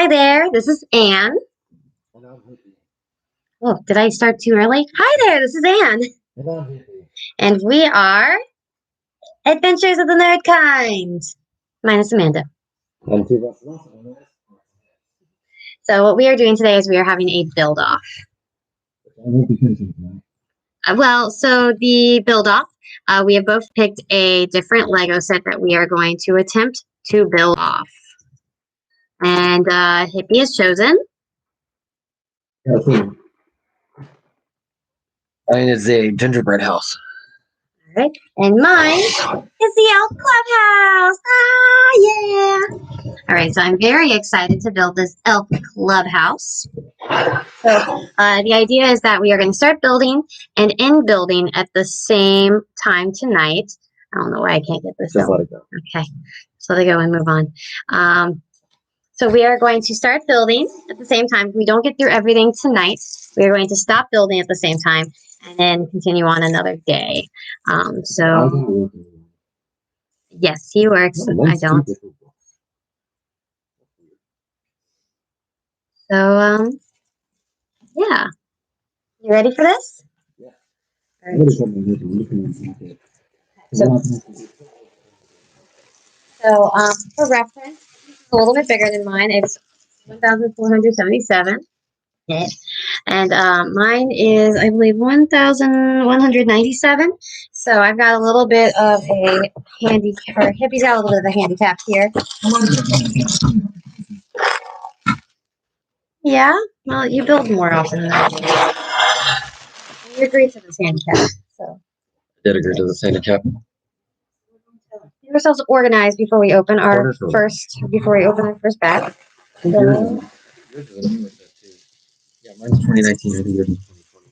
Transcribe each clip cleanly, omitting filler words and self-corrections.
Hi there, this is Anne. And I'm Hippie. Oh, did I start too early? Hi there, this is Anne. And I'm Hippie. And we are Adventures of the Nerd Kind. Minus Amanda. And two of us also know this. So what we are doing today is we are having a build-off. I won't be finishing tonight. So the build-off, we have both picked a different Lego set that we are going to attempt to build off. And Hippie has chosen. Yeah, cool. Mine is a gingerbread house. All right. And mine is the Elf Clubhouse. Yeah. All right, so I'm very excited to build this Elf Clubhouse. So the idea is that we are going to start building and end building at the same time tonight. I don't know why I can't get this Just going. let it go. Okay, so let it go and move on. So we are going to start building at the same time. If we don't get through everything tonight, we are going to stop building at the same time and then continue on another day. So yes, he works. I don't. So yeah. You ready for this? Yeah. All right. So for reference, it's a little bit bigger than mine. It's 1,477. Yeah. And mine is, I believe, 1,197. So I've got a little bit of a handicap. Hippie's got a little bit of a handicap here. Yeah. Well, you build more often than that. You agree to this handicap. So. Did agree to this handicap. Get ourselves organized before we open our first bag. Yours is a newer set too. Yeah, mine's 2019. I think yours is 2020.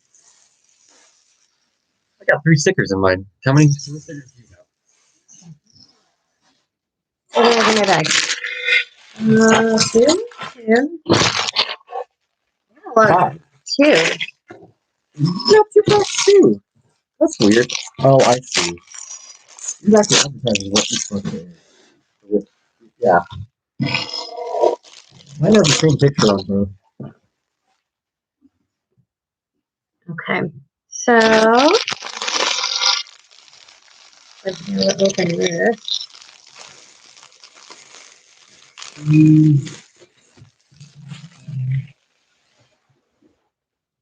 I got 3 stickers in mine. How many stickers do you have? Organizing my bag. Two. Well, 2. Yeah, 2 plus 2. That's weird. Oh, I see. You actually advertising what you're supposed to do. Yeah. Mine has the same picture on both. Okay. So let's open this.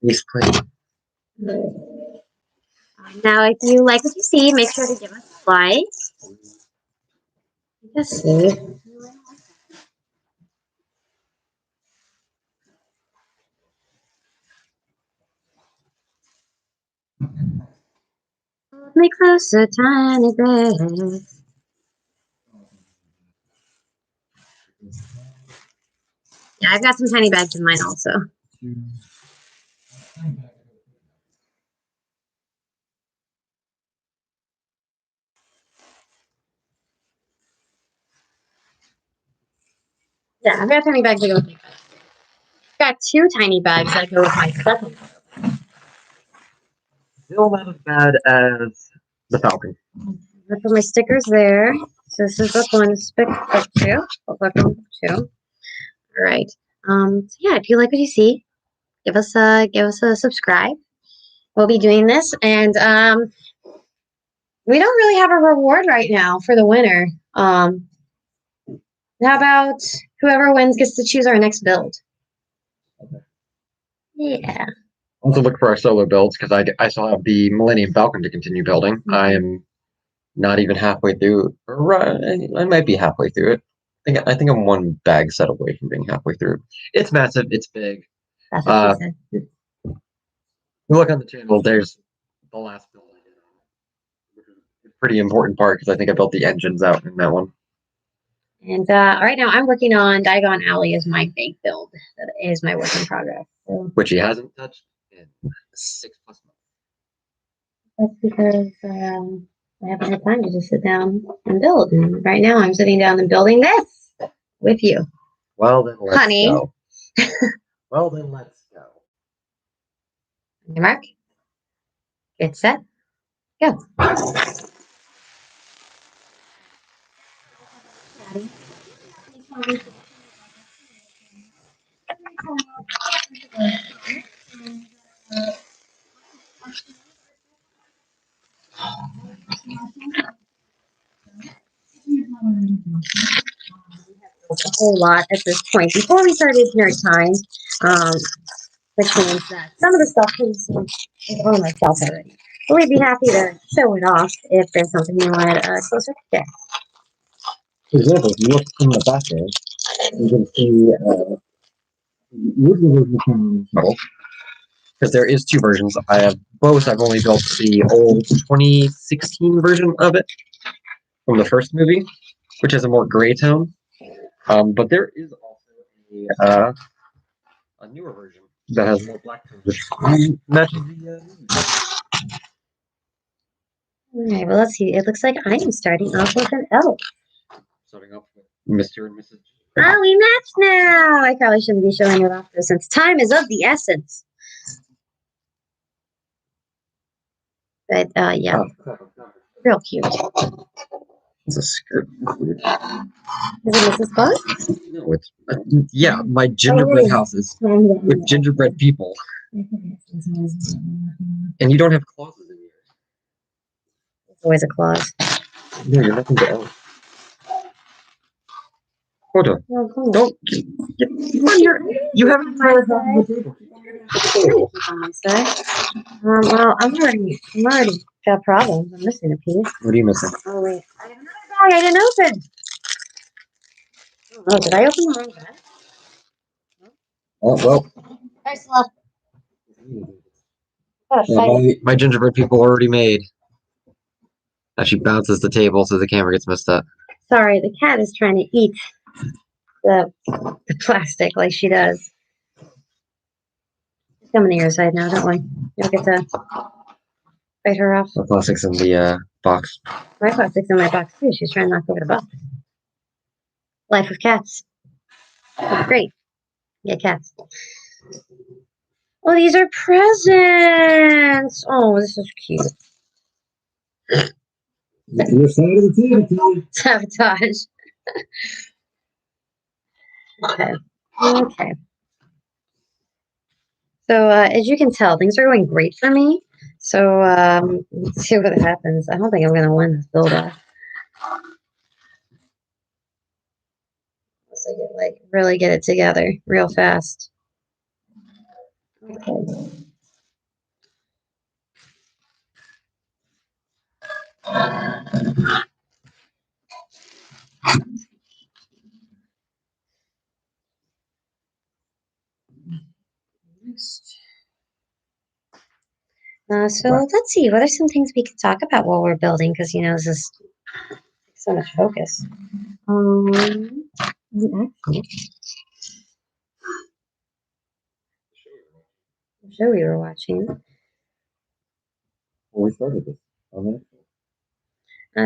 He's playing. Now, if you like what you see, make sure to give us a like. Let's see. Hold me closer, tiny baby. Yeah, I've got some tiny bags in mine also. Yeah, I've got tiny bags that go with my first. I've got 2 tiny bags that go with my second. Still not as bad as the Falcon. I put my stickers there. So this is book 1, book 2. Book 2. All right. So yeah, if you like what you see, give us a subscribe. We'll be doing this, and we don't really have a reward right now for the winner. How about whoever wins gets to choose our next build? Okay. Yeah. Also look for our solo builds because I still have the Millennium Falcon to continue building. Mm-hmm. I am not even halfway through. I might be halfway through it. I think I'm 1 bag set away from being halfway through. It's massive. It's big. That's what she said. Look on the channel. There's the last build I did, which is a pretty important part because I think I built the engines out in that one. And right now I'm working on Diagon Alley as my big build. That is my work in progress. So. Which he hasn't touched in 6+ months. That's because I haven't had time to just sit down and build. And right now I'm sitting down and building this with you. Well, then let's Honey. go. Well, then let's go. Your mark. Get set. Go. a whole lot at this point. Before we started nerd time, which means that some of the stuff is on myself already. But we'd be happy to show it off if there's something you wanted a closer look at. For example, if you look in the back there, you can see because there is two versions. I have both. I've only built the old 2016 version of it from the first movie, which has a more gray tone. But there is also a newer version that has more black tones, which matches the Alright, well, let's see. It looks like I am starting off with an L. starting off with Mr. and Mrs. Oh, we match now! I probably shouldn't be showing it off though, since time is of the essence. But, yeah. Real cute. It's a skirt. Is it Mrs. Claus? No, it's yeah, my gingerbread houses with gingerbread people, and you don't have clauses in yours. There's always a clause. No, you're nothing but L. Hold on. Oh, cool. Don't. You haven't tried it off the table. Well, I'm already got problems. I'm missing a piece. What are you missing? Oh wait, I have another bag I didn't open. Oh, did I open the wrong bag? Oh well. There's left. Oh, My gingerbread people are already made. Now she bounces the table so the camera gets messed up. sorry, the cat is trying to eat the plastic like she does. She's coming to your side now, don't worry. You'll get to bite her off. The plastic's in the box. My plastic's in my box too. She's trying to knock over the box. Life of cats. It's great. Yeah, cats. Oh, these are presents. Oh, this is cute. Your side of the table, Kelly. Sabotage. Okay. Okay. So, as you can tell, things are going great for me. So, let's see what happens. I don't think I'm going to win this build-off. Unless I get, like, really get it together real fast. Okay. So let's see. What are some things we could talk about while we're building? Because this is so much focus. Actually, the show we were watching. Well, we started this.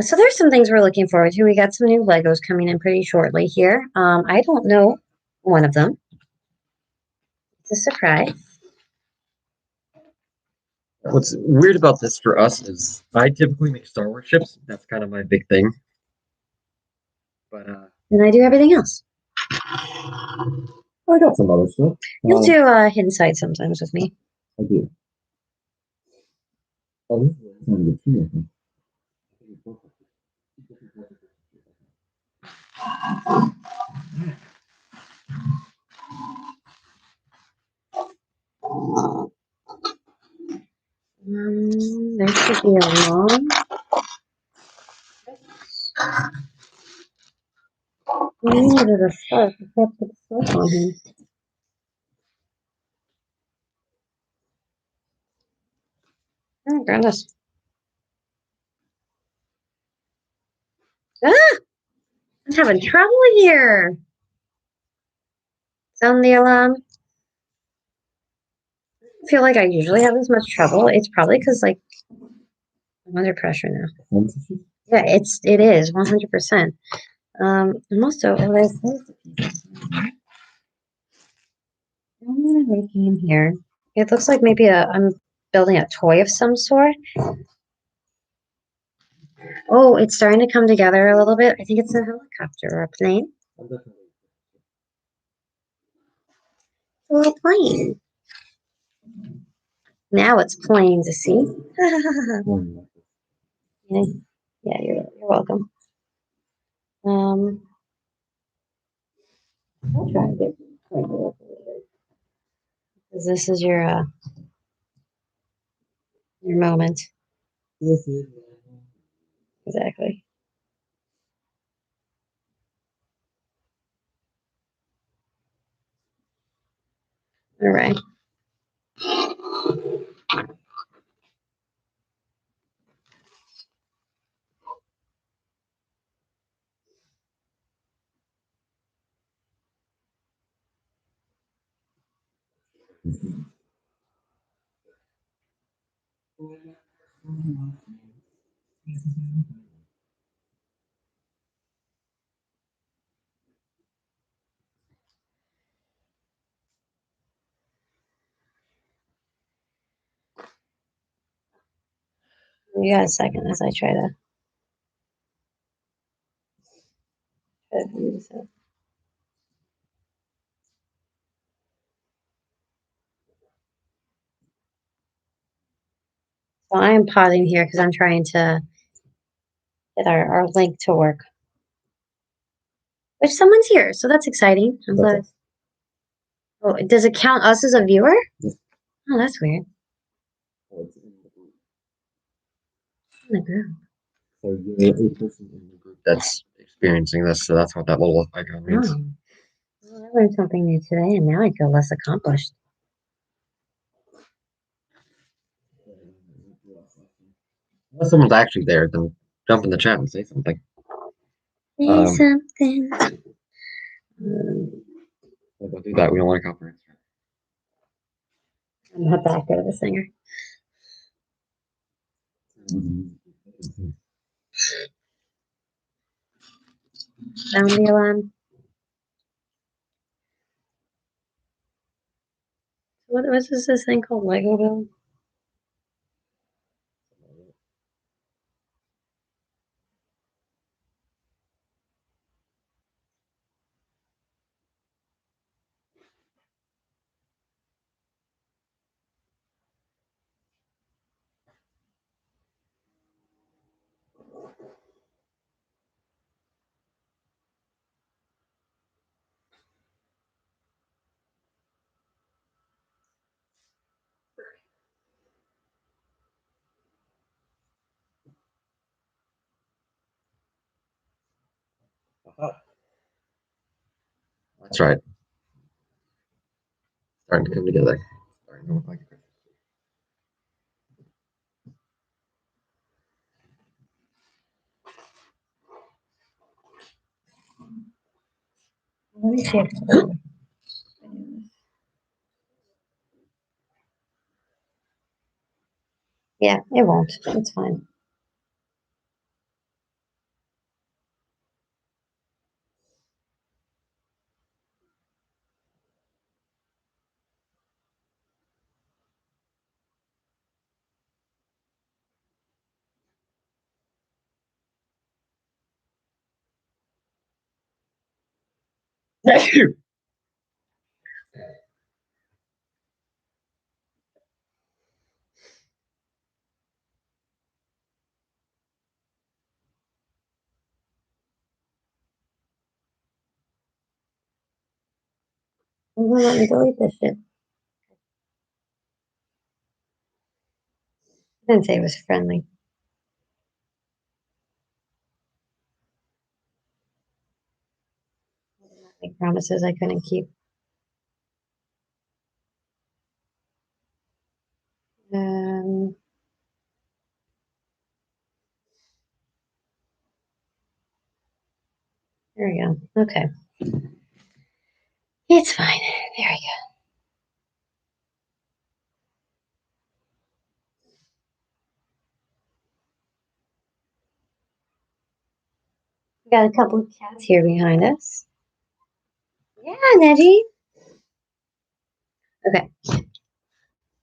So there's some things we're looking forward to. We got some new Legos coming in pretty shortly here. I don't know one of them. It's a surprise. What's weird about this for us is I typically make Star Wars ships. That's kind of my big thing. But And I do everything else. I got some other stuff. You'll do Hidden Side sometimes with me. I do. Oh, this is one of the two, I think. There should be a long. I needed a scarf. I can't put the scarf on him. Oh, goodness. Ah! I'm having trouble here. Sound the alarm. I feel like I usually have this much trouble. It's probably because, like, I'm under pressure now. Yeah, it is 100%. I'm also, there's the pieces. I'm making in here. It looks like maybe I'm building a toy of some sort. Oh, it's starting to come together a little bit. I think it's a helicopter or a plane. A little plane. Now it's plain to see. Yeah, you're welcome. I'll try to get because this is your moment. Exactly. All right. You got a second as I try to do this up. So I am pausing here because I'm trying to get our link to work. Which someone's here, so that's exciting. I'm glad. Oh, does it count us as a viewer? Oh, that's weird. In the group. So you're a person in the group that's experiencing this, so that's what that little icon means. Oh. Well, I learned something new today, and now I feel less accomplished. Unless someone's actually there, then jump in the chat and say something. Say something. We'll do that. We don't want to copyright. I'm not that good of a singer. Sound the alarm. What was this thing called? Lego Build? That's right. Starting to come together. Starting to look like a Let me see if yeah, it won't. It's fine. Let me delete this shit. I didn't say it was friendly. Make promises I couldn't keep. Um, there we go. Okay. It's fine. There we go. We got a couple of cats here behind us. Yeah, Neji. Okay.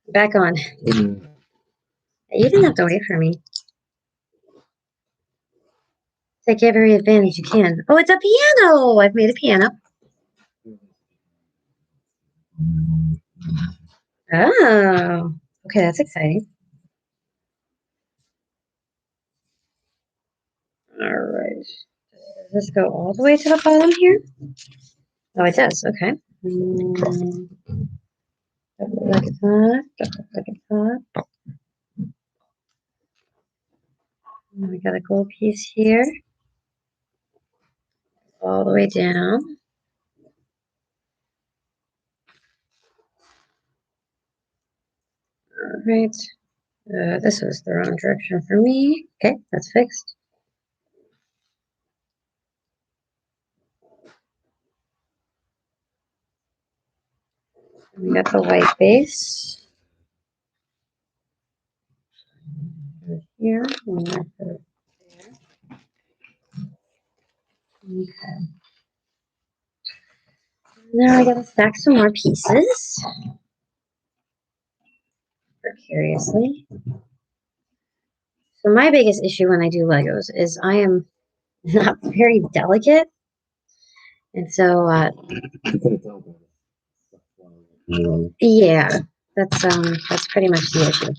Back on. You didn't have to wait for me. Take every advantage you can. Oh, it's a piano. I've made a piano. Oh, okay. That's exciting. All right. Does this go all the way to the bottom here? Oh, it does. Okay. Double look at that. Double look at that. And we got a gold piece here. All the way down. All right. This was the wrong direction for me. Okay, that's fixed. We got the white base. Here. And put it there. Okay. Now I gotta stack some more pieces. Precariously. So my biggest issue when I do Legos is I am not very delicate. And so yeah, that's pretty much the issue.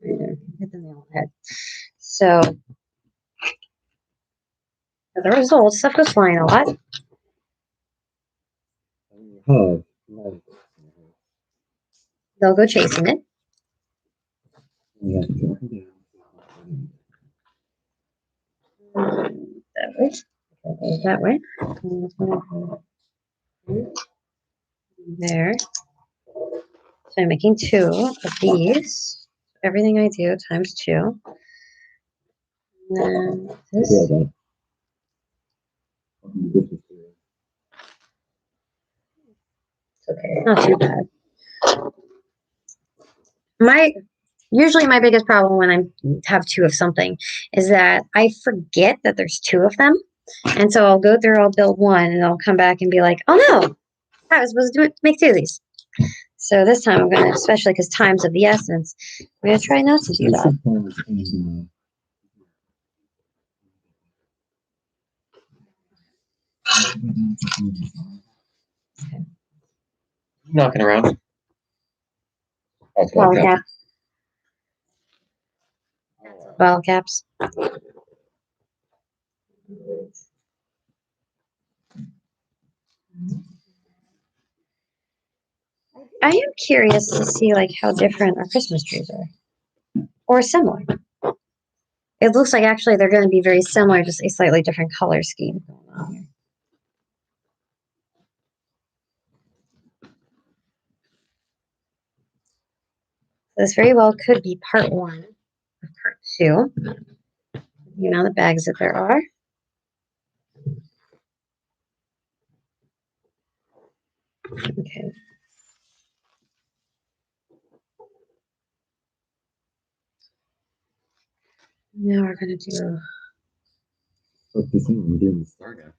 Right there. Hit the nail on the head. So the result, stuff goes flying a lot. They'll go chasing it. That way. That way. There. So I'm making 2 of these. Everything I do times 2. And then this. It's okay. Not too bad. Usually my biggest problem when I have 2 of something is that I forget that there's 2 of them. And so I'll go through, I'll build 1, and I'll come back and be like, oh no, I was supposed to make 2 of these. So this time I'm going to, especially because time's of the essence, I'm going to try not to do that. Okay. Knocking around. Ball cap. Ball caps. I am curious to see like how different our Christmas trees are, or similar. It looks like actually they're going to be very similar, just a slightly different color scheme going on here. This very well could be part 1 of part 2. The amount of bags that there are. Okay. Now we're going to do. What's the thing? We're doing the star guy.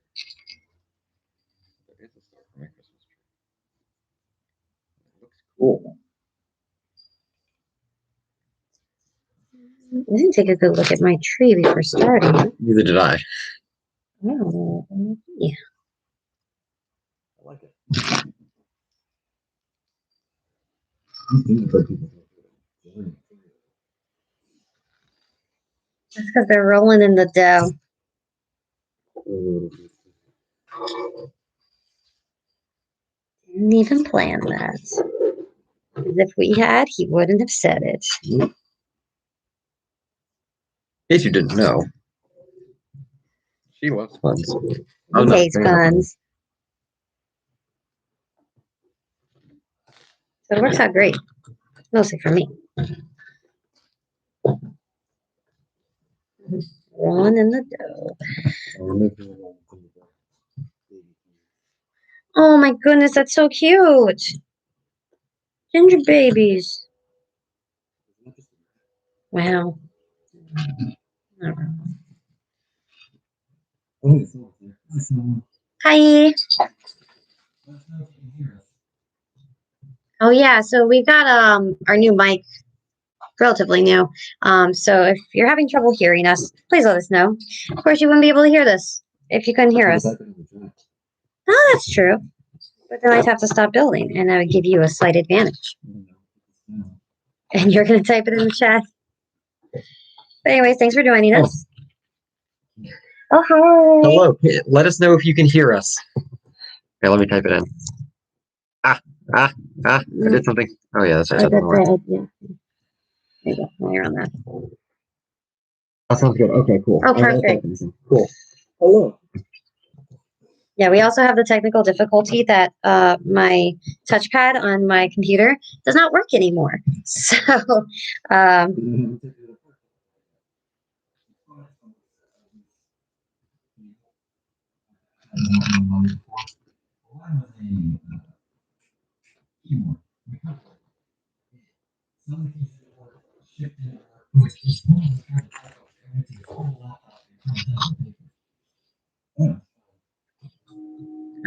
There is a star for my Christmas tree. It looks cool. I didn't take a good look at my tree before starting. Neither did I. Oh, yeah. I like it. That's because they're rolling in the dough. Didn't even plan that. Because if we had, he wouldn't have said it. In case you didn't know, she loves puns. He hates puns. So it works out great. Mostly for me. Rolling in the dough. Oh my goodness, that's so cute. Ginger babies. Wow. Hi. Oh yeah, so we've got our new mic, relatively new. So if you're having trouble hearing us, please let us know. Of course, you wouldn't be able to hear this if you couldn't hear us. Oh, that's true. But then I'd have to stop building, and that would give you a slight advantage. And you're going to type it in the chat. But anyways, thanks for joining us. Oh, hi. Hello. Let us know if you can hear us. Okay, let me type it in. I did something. Oh yeah, that's Oh, right. that's right. Yeah. There you go. Now you're on that. That sounds good. Okay, cool. Oh, perfect. Cool. Hello. Yeah, we also have the technical difficulty that my touchpad on my computer does not work anymore. So, um,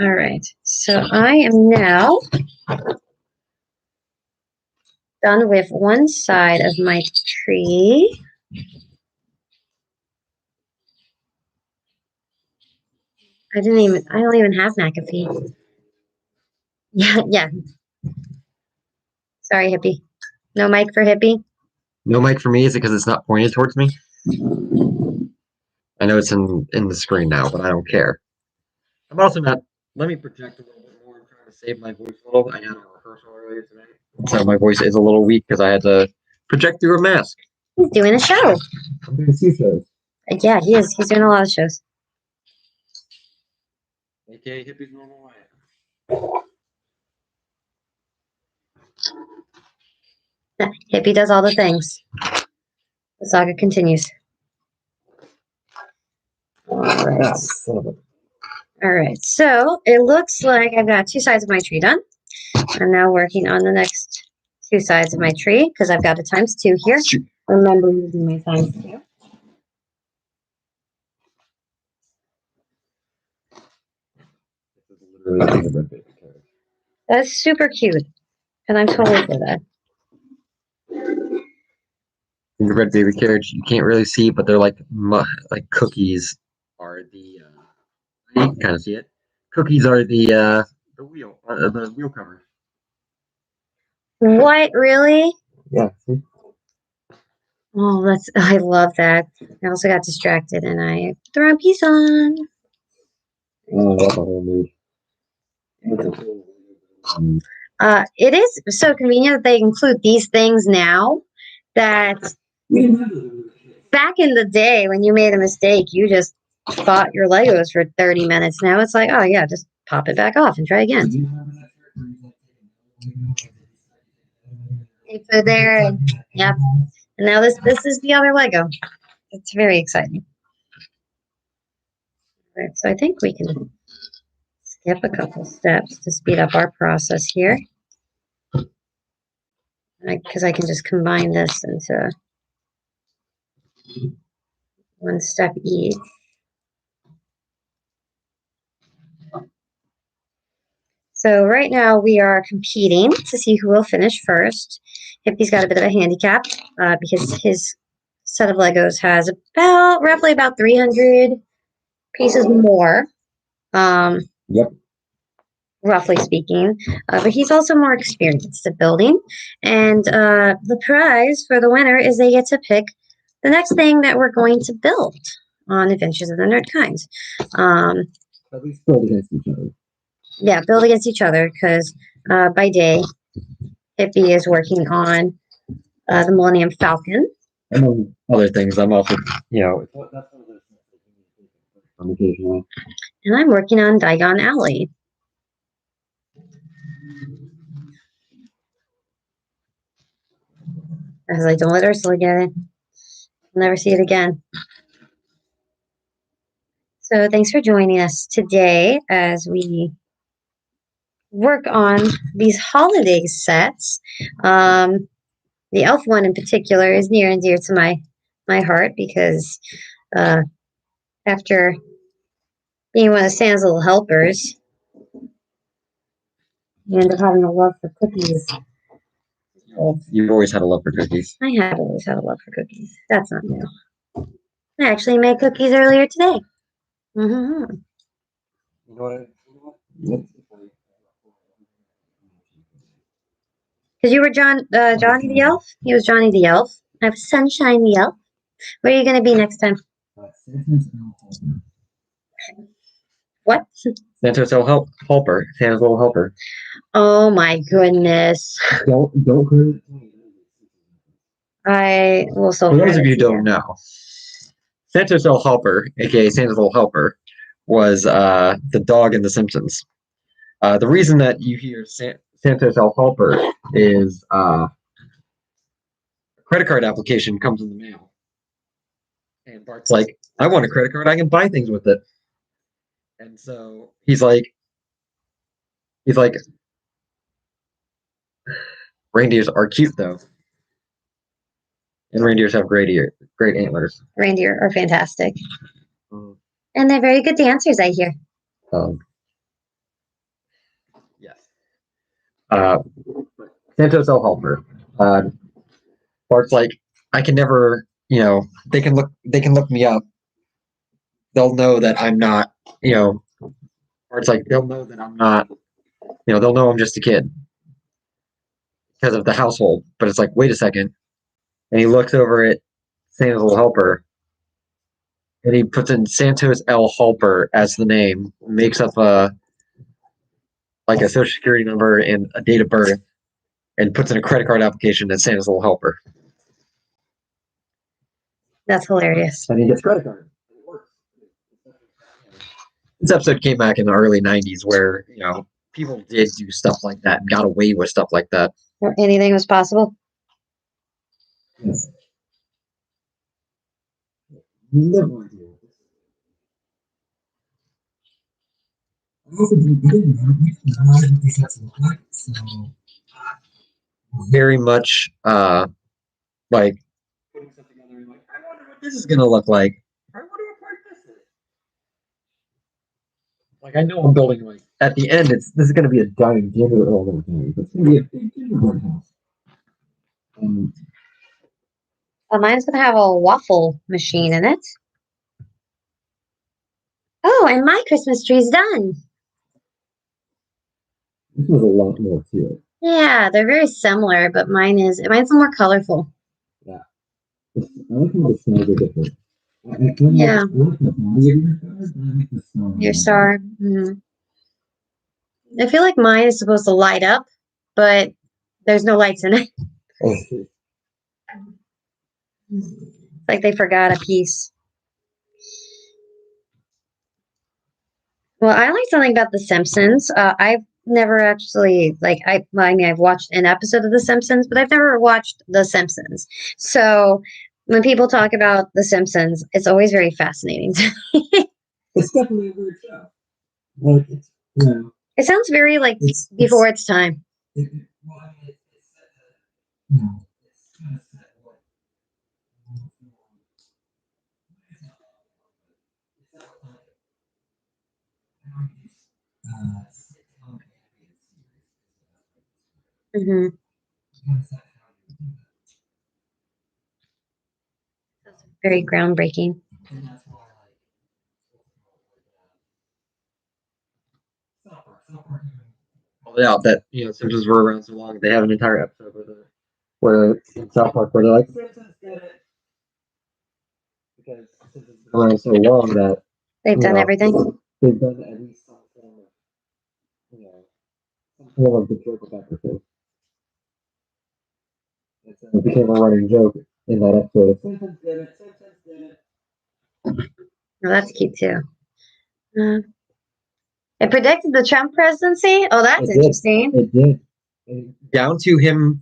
all right. So I am now done with one side of my tree. I don't even have McAfee. Yeah, yeah. Sorry, Hippie. No mic for Hippie. No mic for me. Is it because it's not pointed towards me? I know it's in the screen now, but I don't care. I'm also not. Let me project a little bit more. I'm trying to save my voice a little. I had a rehearsal earlier today, so my voice is a little weak because I had to project through a mask. He's doing a show. I'm doing 2 shows. Yeah, he is. He's doing a lot of shows. AKA Hippie's Normal Life. Hippie does all the things. The saga continues. All right. All right. So it looks like I've got 2 sides of my tree done. I'm now working on the next 2 sides of my tree because I've got a ×2 here. Remember using my ×2. That's super cute, and I'm totally for that. Gingerbread baby carrots you can't really see, but they're like cookies are the. You can kind of see it. Cookies are the wheel cover. What, really? Yeah. See? Oh, I love that. I also got distracted and I put the wrong piece on. Oh, that's a whole mood. It is so convenient that they include these things now that back in the day when you made a mistake, you just fought your Legos for 30 minutes. Now it's like, oh yeah, just pop it back off and try again. You put it there, and yep. And now this is the other Lego. It's very exciting. All right, so I think we can skip a couple steps to speed up our process here. Because I can just combine this into one step each. So right now we are competing to see who will finish first. Hippie's got a bit of a handicap because his set of Legos has roughly about 300 pieces more. Yep. Roughly speaking, but he's also more experienced at building. And the prize for the winner is they get to pick the next thing that we're going to build on Adventures of the Nerd Kinds. At least build against each other. Yeah, build against each other because by day, Hippie is working on the Millennium Falcon. Among other things, I'm also, that's one of those things occasionally. And I'm working on Diagon Alley. I was like, don't let Ursula get it. I'll never see it again. So thanks for joining us today as we work on these holiday sets. The elf one in particular is near and dear to my heart because after being one of Santa's little helpers, you end up having a love for cookies. You've always had a love for cookies. I have always had a love for cookies. That's not new. I actually made cookies earlier today. Mm-hmm. You know what? Because you were Johnny the Elf? He was Johnny the Elf. I have Sunshine the Elf. Where are you going to be next time? Santa's elf. What? Santa's little helper. Santa's little helper. Oh my goodness. Don't hurt. I will still. For those of you who don't know, Santa's little helper, aka Santa's little helper, was the dog in The Simpsons. The reason that you hear Santa's little helper is a credit card application comes in the mail, and Bart's like, "I want a credit card. I can buy things with it." And so he's like, reindeers are cute though, and reindeers have great antlers. Reindeer are fantastic. Mm. And they're very good dancers, I hear. Yes. Santa's little helper. Bart's like, I can never, they can look me up. They'll know that I'm not, Bart's like, they'll know that I'm not, they'll know I'm just a kid because of the household. But it's like, wait a second. And he looks over at Santa's little helper and he puts in Santos L. Helper as the name, makes up a social security number and a date of birth, and puts in a credit card application as Santa's little helper. That's hilarious. And he gets credit card. It works. This episode came back in the early 90s where, people did do stuff like that and got away with stuff like that. Or anything was possible. Yes. No idea. Very much like putting stuff together and like, I wonder what this is gonna look like. I wonder what part this is. Like I know I'm building like at the end this is gonna be a giant gingerbread house. It's gonna be a big gingerbread house. Mine's gonna have a waffle machine in it. Oh, and my Christmas tree's done. This was a lot more to it. Yeah, they're very similar, but mine's more colorful. Yeah. I like how the smells are different. Yeah. Your star. I feel like mine is supposed to light up, but there's no lights in it. Like they forgot a piece. Well, I like something about The Simpsons. I've never actually I've watched an episode of The Simpsons, but I've never watched The Simpsons. So when people talk about The Simpsons, it's always very fascinating to me. It's definitely a weird show. Like it's, it sounds very like before its time. It's kind of set what. Mm-hmm. That's very groundbreaking. Yeah, that Simpsons were around so long. They have an entire episode where in South Park where they're like Simpsons did it because Simpsons been around so long that they've done everything. They've done at least some form of some form of the joke about the thing. It became a running joke in that episode. Simpsons did it. Simpsons did it. Well, that's cute too. It predicted the Trump presidency. Oh, that's interesting. It did. Down to him,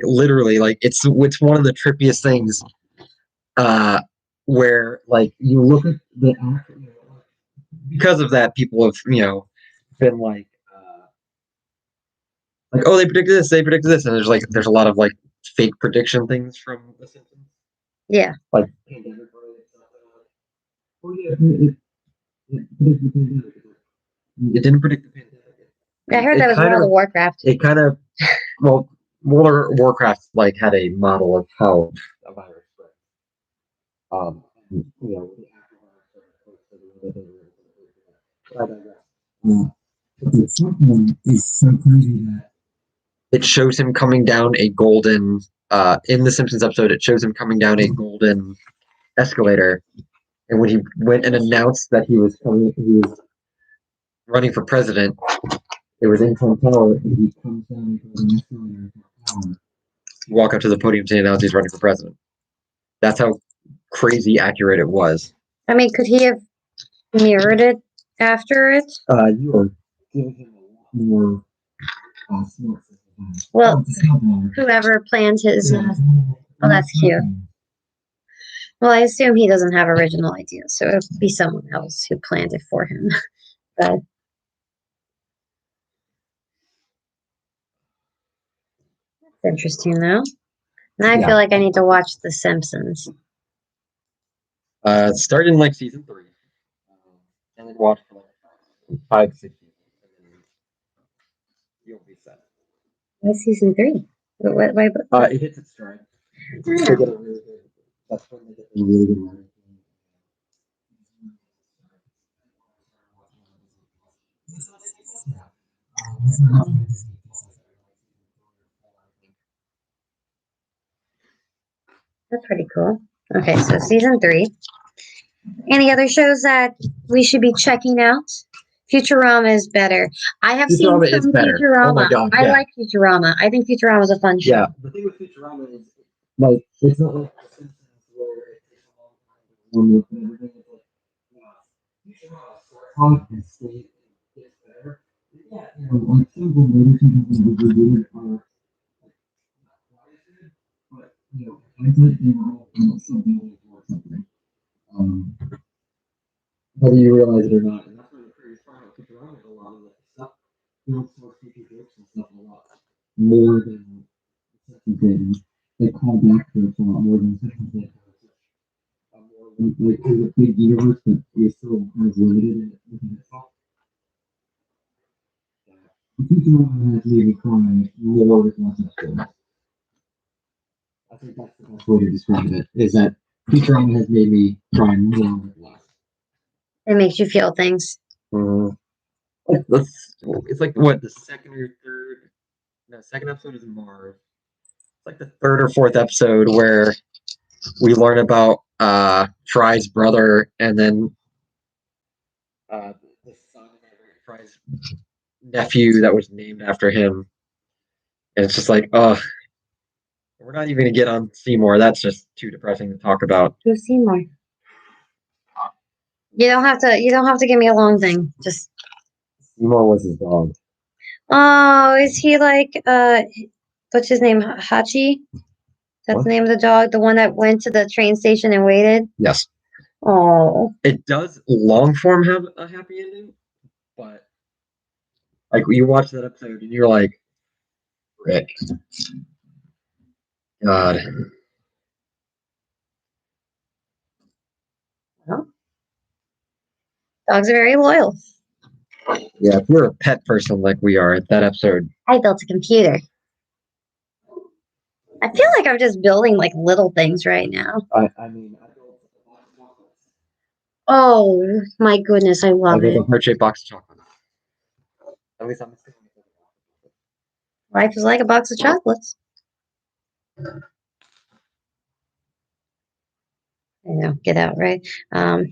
literally, it's one of the trippiest things. Where you look at the actor, because of that, people have been oh, they predicted this, and there's a lot of fake prediction things from The Simpsons. Yeah. Like pandemic related stuff. Oh yeah, it predicted the pandemic. It didn't predict the pandemic. I heard that was World of Warcraft. It kind of, well, World of Warcraft had a model of how a virus spread. Something is so crazy that it shows him coming down a golden. In the Simpsons episode, it shows him coming down a golden escalator, and when he went and announced that he was coming, he was running for president. It was in Trump Tower, and he comes down into the escalator. Walk up to the podium to announce he's running for president. That's how crazy accurate it was. I mean, could he have mirrored it after it? You are giving him a lot more smarts. Well, whoever planned his. Oh, that's cute. Well, I assume he doesn't have original ideas, so it would be someone else who planned it for him. But that's interesting, though. Now I feel like I need to watch The Simpsons. Start in like season 3, and then watch for like 5, 6 seasons, and then you'll be set. Why season 3? Why? It hits its stride. That's when they get the really good one. That's pretty cool. Okay, so season 3. Any other shows that we should be checking out? Futurama is better. I have Futurama seen is some better. Futurama. Oh my God, I yeah. like Futurama. I think Futurama is a fun show. Yeah, the thing with Futurama is, like, it's not like The Simpsons where it takes a long time to warm up and everything. It's like, Futurama starts off and stays and gets better. Yeah, like some of the later seasons of the good are like not quite as good, but I think they were all still building towards something. Whether you realize it or not, and that's why the creators talk about Futurama, a lot of the stuff builds towards future jokes and stuff a lot more than the Simpsons did. And they call back to it a lot more than the Simpsons did. A more like a big universe, but you're still kind of limited in itself. Futurama has made me cry more with lots of films. I think that's the best way to describe it. Is that Futurama has made me cry more with less. It makes you feel things. It's like what the second or third. No, second episode is Marv. It's like the third or fourth episode where we learn about Fry's brother, and then the son of Fry's nephew that was named after him. And it's just like, we're not even gonna get on Seymour. That's just too depressing to talk about. Who's Seymour? You don't have to. You don't have to give me a long thing. Just. Seymour was his dog. Oh, is he like what's his name? Hachi? That's What? the name of the dog, the one that went to the train station and waited? Yes. Oh. It does long form have a happy ending, but like you watch that episode and you're like, Rick. God. Well, dogs are very loyal. Yeah, if you're a pet person like we are, that episode. I built a computer. I feel like I'm just building like little things right now. I mean, I built a box of chocolates. Oh my goodness, I love it. A heart-shaped box of chocolates. At least I'm assuming. Life is like a box of chocolates. I know, get out, right? No.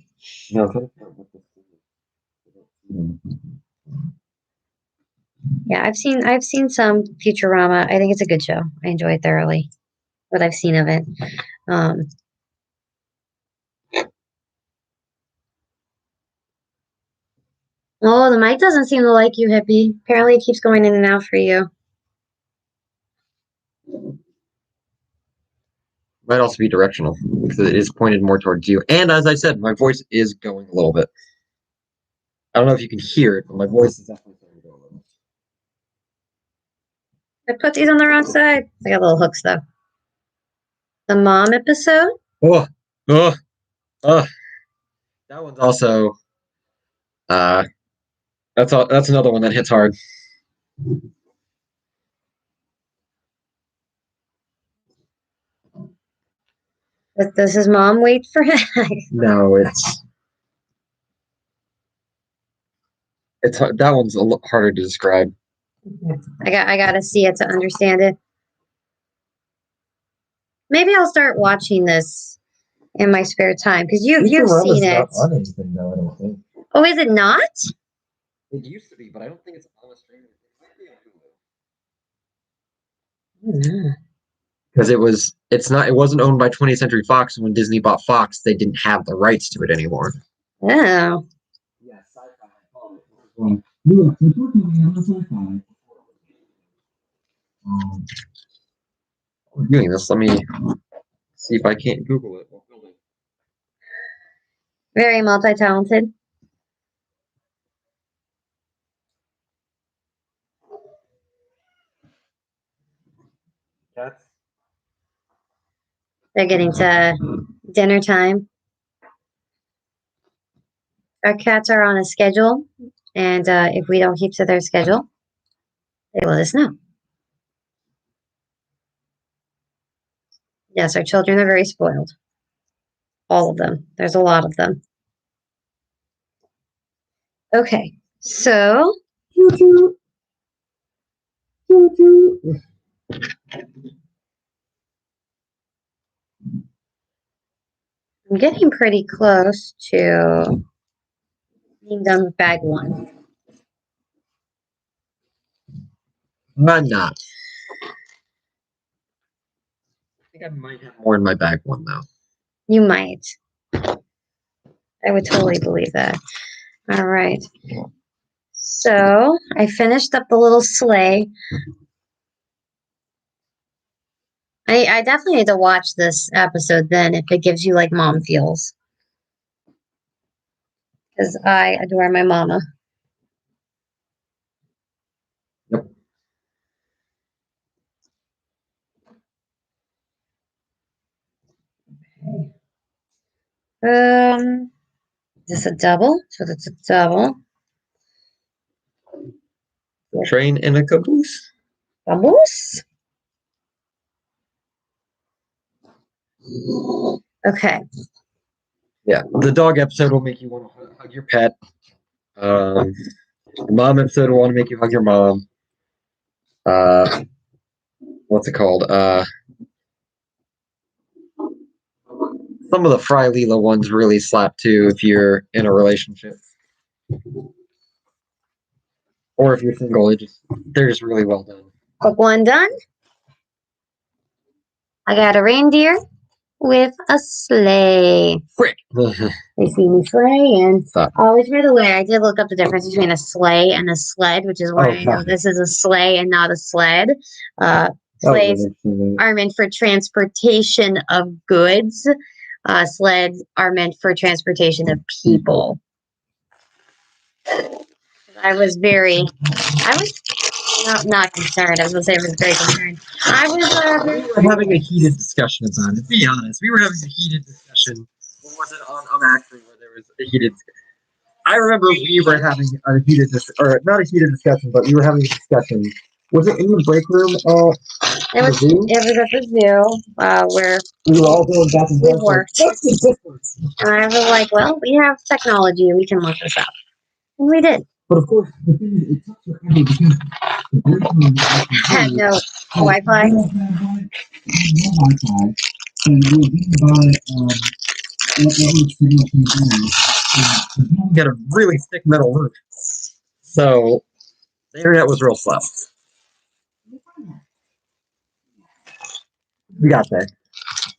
Yeah, I've seen some Futurama. I think it's a good show. I enjoy it thoroughly. What I've seen of it. Oh, the mic doesn't seem to like you, Hippie. Apparently it keeps going in and out for you. Might also be directional because it is pointed more towards you. And as I said, my voice is going a little bit. I don't know if you can hear it, but my voice is definitely starting to go a little bit. I put these on the wrong side. I got little hooks though. The mom episode? Oh. That one's also that's another one that hits hard. Does his mom wait for him? No, it's that one's a lot harder to describe. I gotta see it to understand it. Maybe I'll start watching this in my spare time because you've seen it. Not on anything, though, I don't think. Oh, is it not? It used to be, but I don't think it's on the stream. It might be on Hulu. Because it wasn't owned by 20th Century Fox, and when Disney bought Fox, they didn't have the rights to it anymore. Oh. Yeah, sci-fi. Yeah, unfortunately, I'm a sci-fi. We're doing this. Let me see if I can't Google it. Very multi-talented. Cats. They're getting to dinner time. Our cats are on a schedule, and if we don't keep to their schedule, they let us know. Yes, our children are very spoiled. All of them. There's a lot of them. Okay, so I'm getting pretty close to being done with bag one. I'm not. I think I might have more in my bag one though. You might. I would totally believe that. All right. So I finished up the little sleigh. I definitely need to watch this episode then if it gives you like mom feels. Because I adore my mama. Yep. Is this a double? So that's a double. Train in a caboose. Caboose. Okay. Yeah, the dog episode will make you want to hug your pet. The mom episode will want to make you hug your mom. What's it called? Some of the Fry Leela ones really slap too if you're in a relationship. Or if you're single, they're just really well done. Book one done. I got a reindeer with a sleigh. Frick! They see me sleigh, and Stop. always, by the way, I did look up the difference between a sleigh and a sled, which is why I know this is a sleigh and not a sled. Sleighs are meant for transportation of goods. Sleds are meant for transportation of people. I was not concerned. I was going to say I was very concerned. We were having a heated discussion about it. Be honest. We were having a heated discussion. Or was it on Actually where there was a heated I remember we were having a heated or not a heated discussion, but we were having a discussion. Was it in the break room? It was at the zoo where we were all going back and forth. What's the difference? And I was like, well, we have technology. We can look this up. And we did. But of course, the thing is, it took forever because the break room had no Wi-Fi. No Wi-Fi. So you were being by whatever signal came in. We had a really thick metal roof. So the internet was real slow. We got there.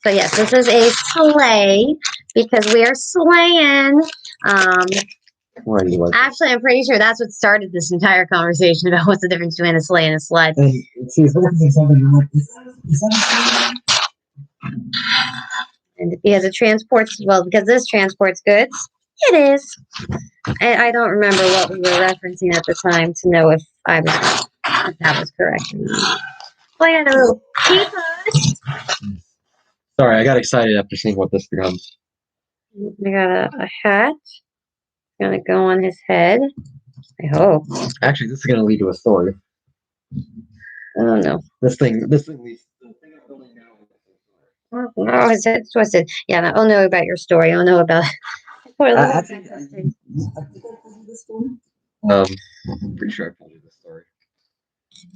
So yes, this is a sleigh because we are sleighing. Actually, I'm pretty sure that's what started this entire conversation about what's the difference between a sleigh and a sled. And she's looking at something and like, and because it transports, because this transports goods, it is. I don't remember what we were referencing at the time to know if that was correct or not. Oh, I got a little teapot. Sorry, I got excited after seeing what this becomes. We got a hat. Gonna go on his head. I hope. Actually, this is gonna lead to a story. I don't know. This thing leads. The thing I'm building now. Oh, his head's twisted. Yeah, no, I'll know about your story. I'll know about. I think I told you this story. I'm pretty sure I told you this story.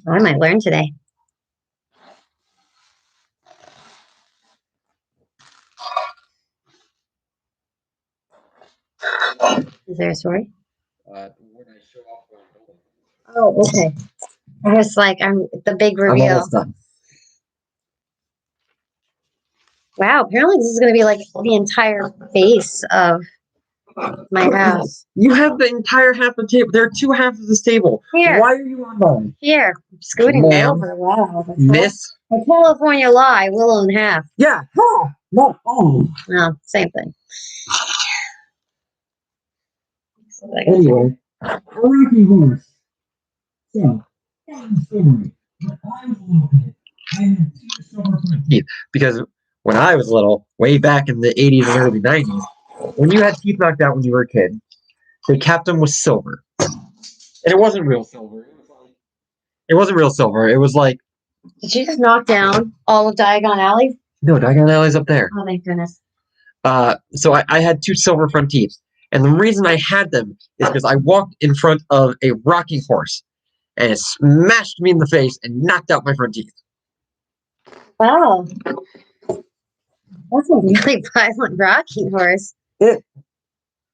Oh, I might learn today. Is there a story? When I show off my Oh, okay. I was like, I'm the big I'm reveal. almost done. Wow, apparently this is going to be like the entire base of my house. You have the entire half of the table. There are two halves of this table. Here. Why are you on mine? Here, I'm scooting Ma'am. over. Wow. Miss? A California law, I will own half. Yeah. Not all. Well, same thing. Anyway, Rocky Horse. So, because when I was little, way back in the 80s and early 90s, when you had teeth knocked out when you were a kid, they capped them with silver. And it wasn't real silver. It wasn't real silver. It was like... Did you just knock down all of Diagon Alley? No, Diagon Alley's up there. Oh, thank goodness. So I had two silver front teeth. And the reason I had them is because I walked in front of a rocking horse. And it smashed me in the face and knocked out my front teeth. Wow. That's a really violent rocking horse. Who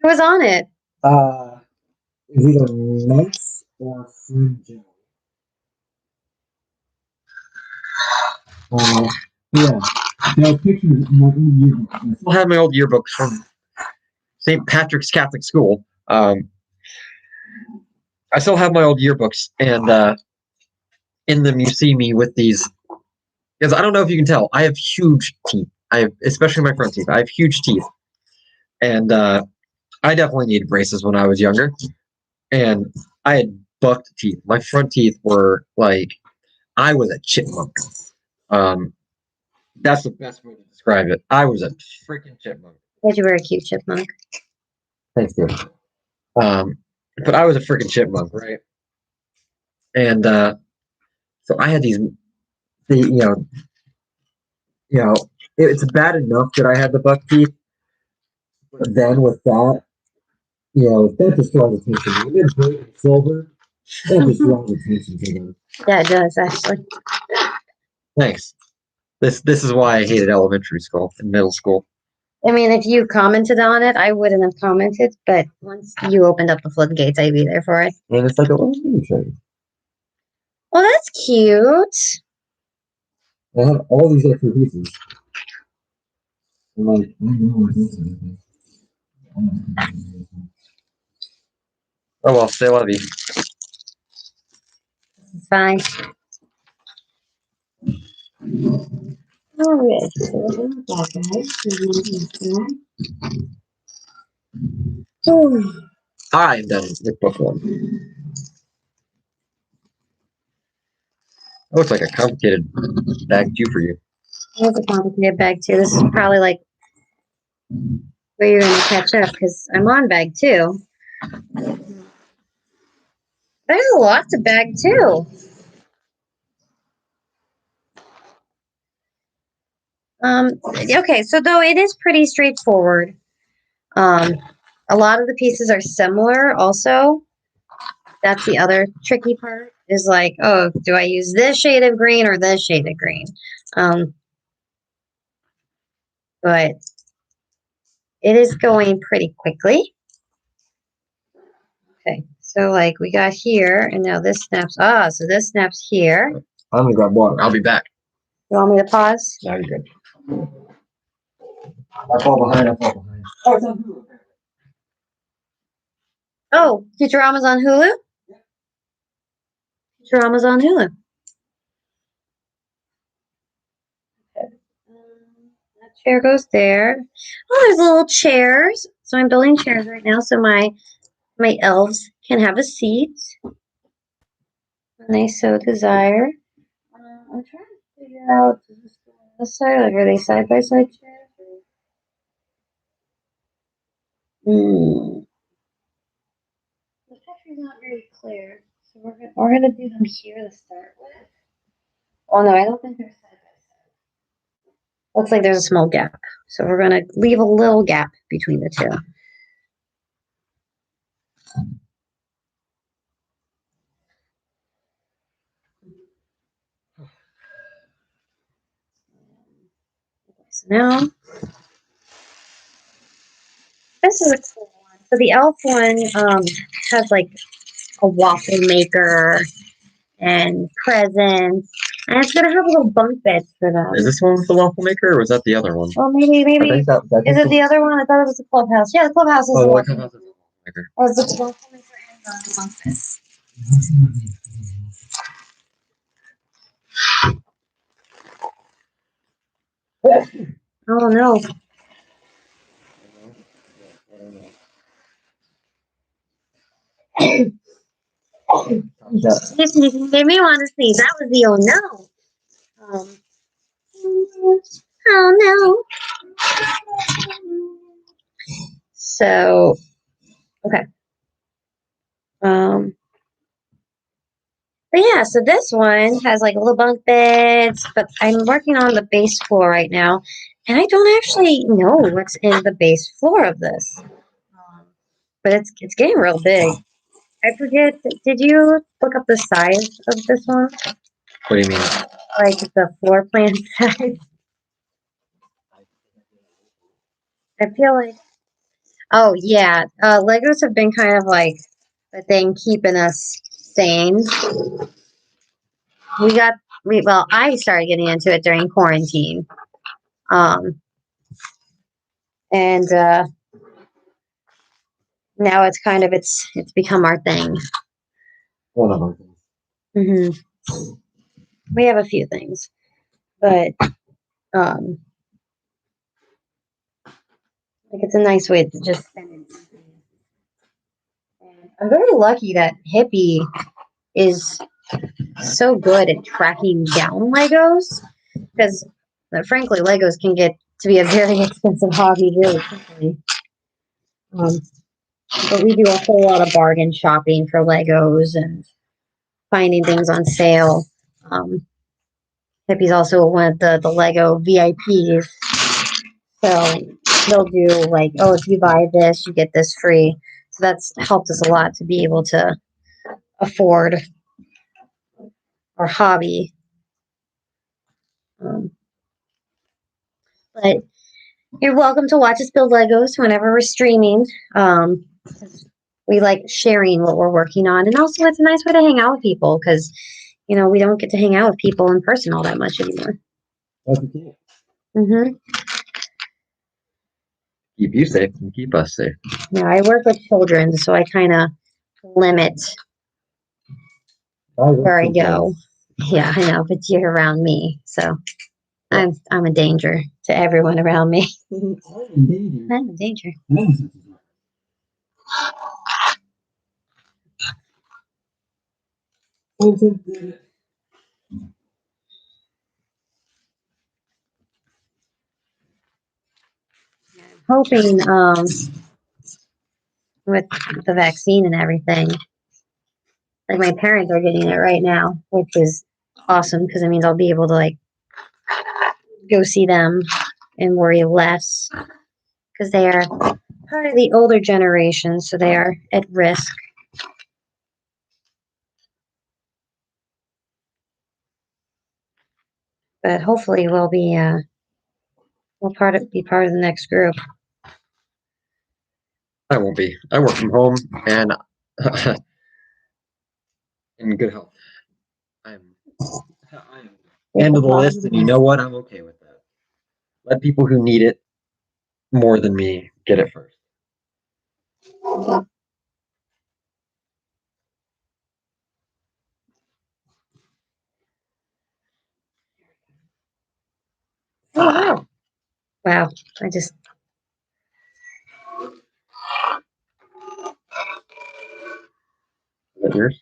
was on it? Is either Max or Fringe. Yeah. There are pictures in my old yearbook. I still have my old yearbooks from St. Patrick's Catholic School. I still have my old yearbooks, and in them you see me with these. Because I don't know if you can tell, I have huge teeth. Especially my front teeth. I have huge teeth, and I definitely needed braces when I was younger. And I had bucked teeth. My front teeth were like, I was a chipmunk. That's the best way to describe it. I was a freaking chipmunk. Did you were a cute chipmunk? Thanks, dude. But I was a freaking chipmunk, right? And so I had it's bad enough that I had the buck teeth, but then with that, that just draws attention. When it's gold and silver, that just draws attention to them. Yeah, it does actually. Thanks. This is why I hated elementary school and middle school. I mean, if you commented on it, I wouldn't have commented, but once you opened up the floodgates, I'd be there for it. And it's like a little miniature. Well, that's cute. I have all these extra pieces. I'm like, oh well, they love you. It's fine. Alright, so we're doing that, guys. I'm done with book one. That looks like a complicated bag too for you. It's a complicated bag too. This is probably like where you're gonna catch up because I'm on bag 2. There's a lot to bag 2. Okay, so though it is pretty straightforward. A lot of the pieces are similar also. That's the other tricky part is like, oh, do I use this shade of green or this shade of green? But it is going pretty quickly. Okay, so like we got here, and now this snaps. So this snaps here. I'm gonna grab water. I'll be back. You want me to pause? No, you're good. I fall behind. Oh, it's on Hulu. Oh, Futurama's on Hulu? Futurama's on Hulu. Okay. That chair goes there. Oh, there's little chairs. So I'm building chairs right now so my elves can have a seat when they so desire. I'm trying to figure out, does this go on this side? Like, are they side by side chairs? The picture's not very clear, so we're gonna do them here to start with. Oh no, I don't think they're side by side. Looks like there's a small gap, so we're gonna leave a little gap between the two. So now, this is a cool one. So the elf one has like a waffle maker and presents. And it's gonna have little bunk beds for them. Is this one with the waffle maker, or was that the other one? Well, maybe. Is it the other one? I thought it was the clubhouse. Yeah, the clubhouse is the waffle maker. Oh, it's the waffle maker and the bunk beds. Oh no. They may want to see. That was the oh no. Oh no. So okay. But yeah, so this one has like little bunk beds, but I'm working on the base floor right now, and I don't actually know what's in the base floor of this. But it's getting real big. I forget. Did you look up the size of this one? What do you mean? Like the floor plan size? I feel like. Oh yeah, Legos have been kind of like the thing keeping us sane. I started getting into it during quarantine. Um, and now it's become our thing. One of them. Hmm. We have a few things, but um, like it's a nice way to just spend it. And I'm very lucky that Hippie is so good at tracking down Legos because, frankly, Legos can get to be a very expensive hobby really quickly. Um, but we do a whole lot of bargain shopping for Legos and finding things on sale. Hippie's also one of the Lego VIPs. So they'll do like, oh, if you buy this, you get this free. So that's helped us a lot to be able to afford our hobby. But you're welcome to watch us build Legos whenever we're streaming. Um, we like sharing what we're working on, and also it's a nice way to hang out with people because we don't get to hang out with people in person all that much anymore. Mm-hmm. Keep you safe and keep us safe. Yeah, I work with children, so I kind of limit where I go. Yeah, I know, but you're around me, so I'm a danger to everyone around me. I'm a danger. Hoping with the vaccine and everything, like my parents are getting it right now, which is awesome because it means I'll be able to like go see them and worry less because they are part of the older generation, so they are at risk. But hopefully we'll be part of the next group. I won't be. I work from home and in good health. I'm end of the list, and you know what? I'm okay with that. Let people who need it more than me get it first. Oh, wow. Wow. I just. Is that yours?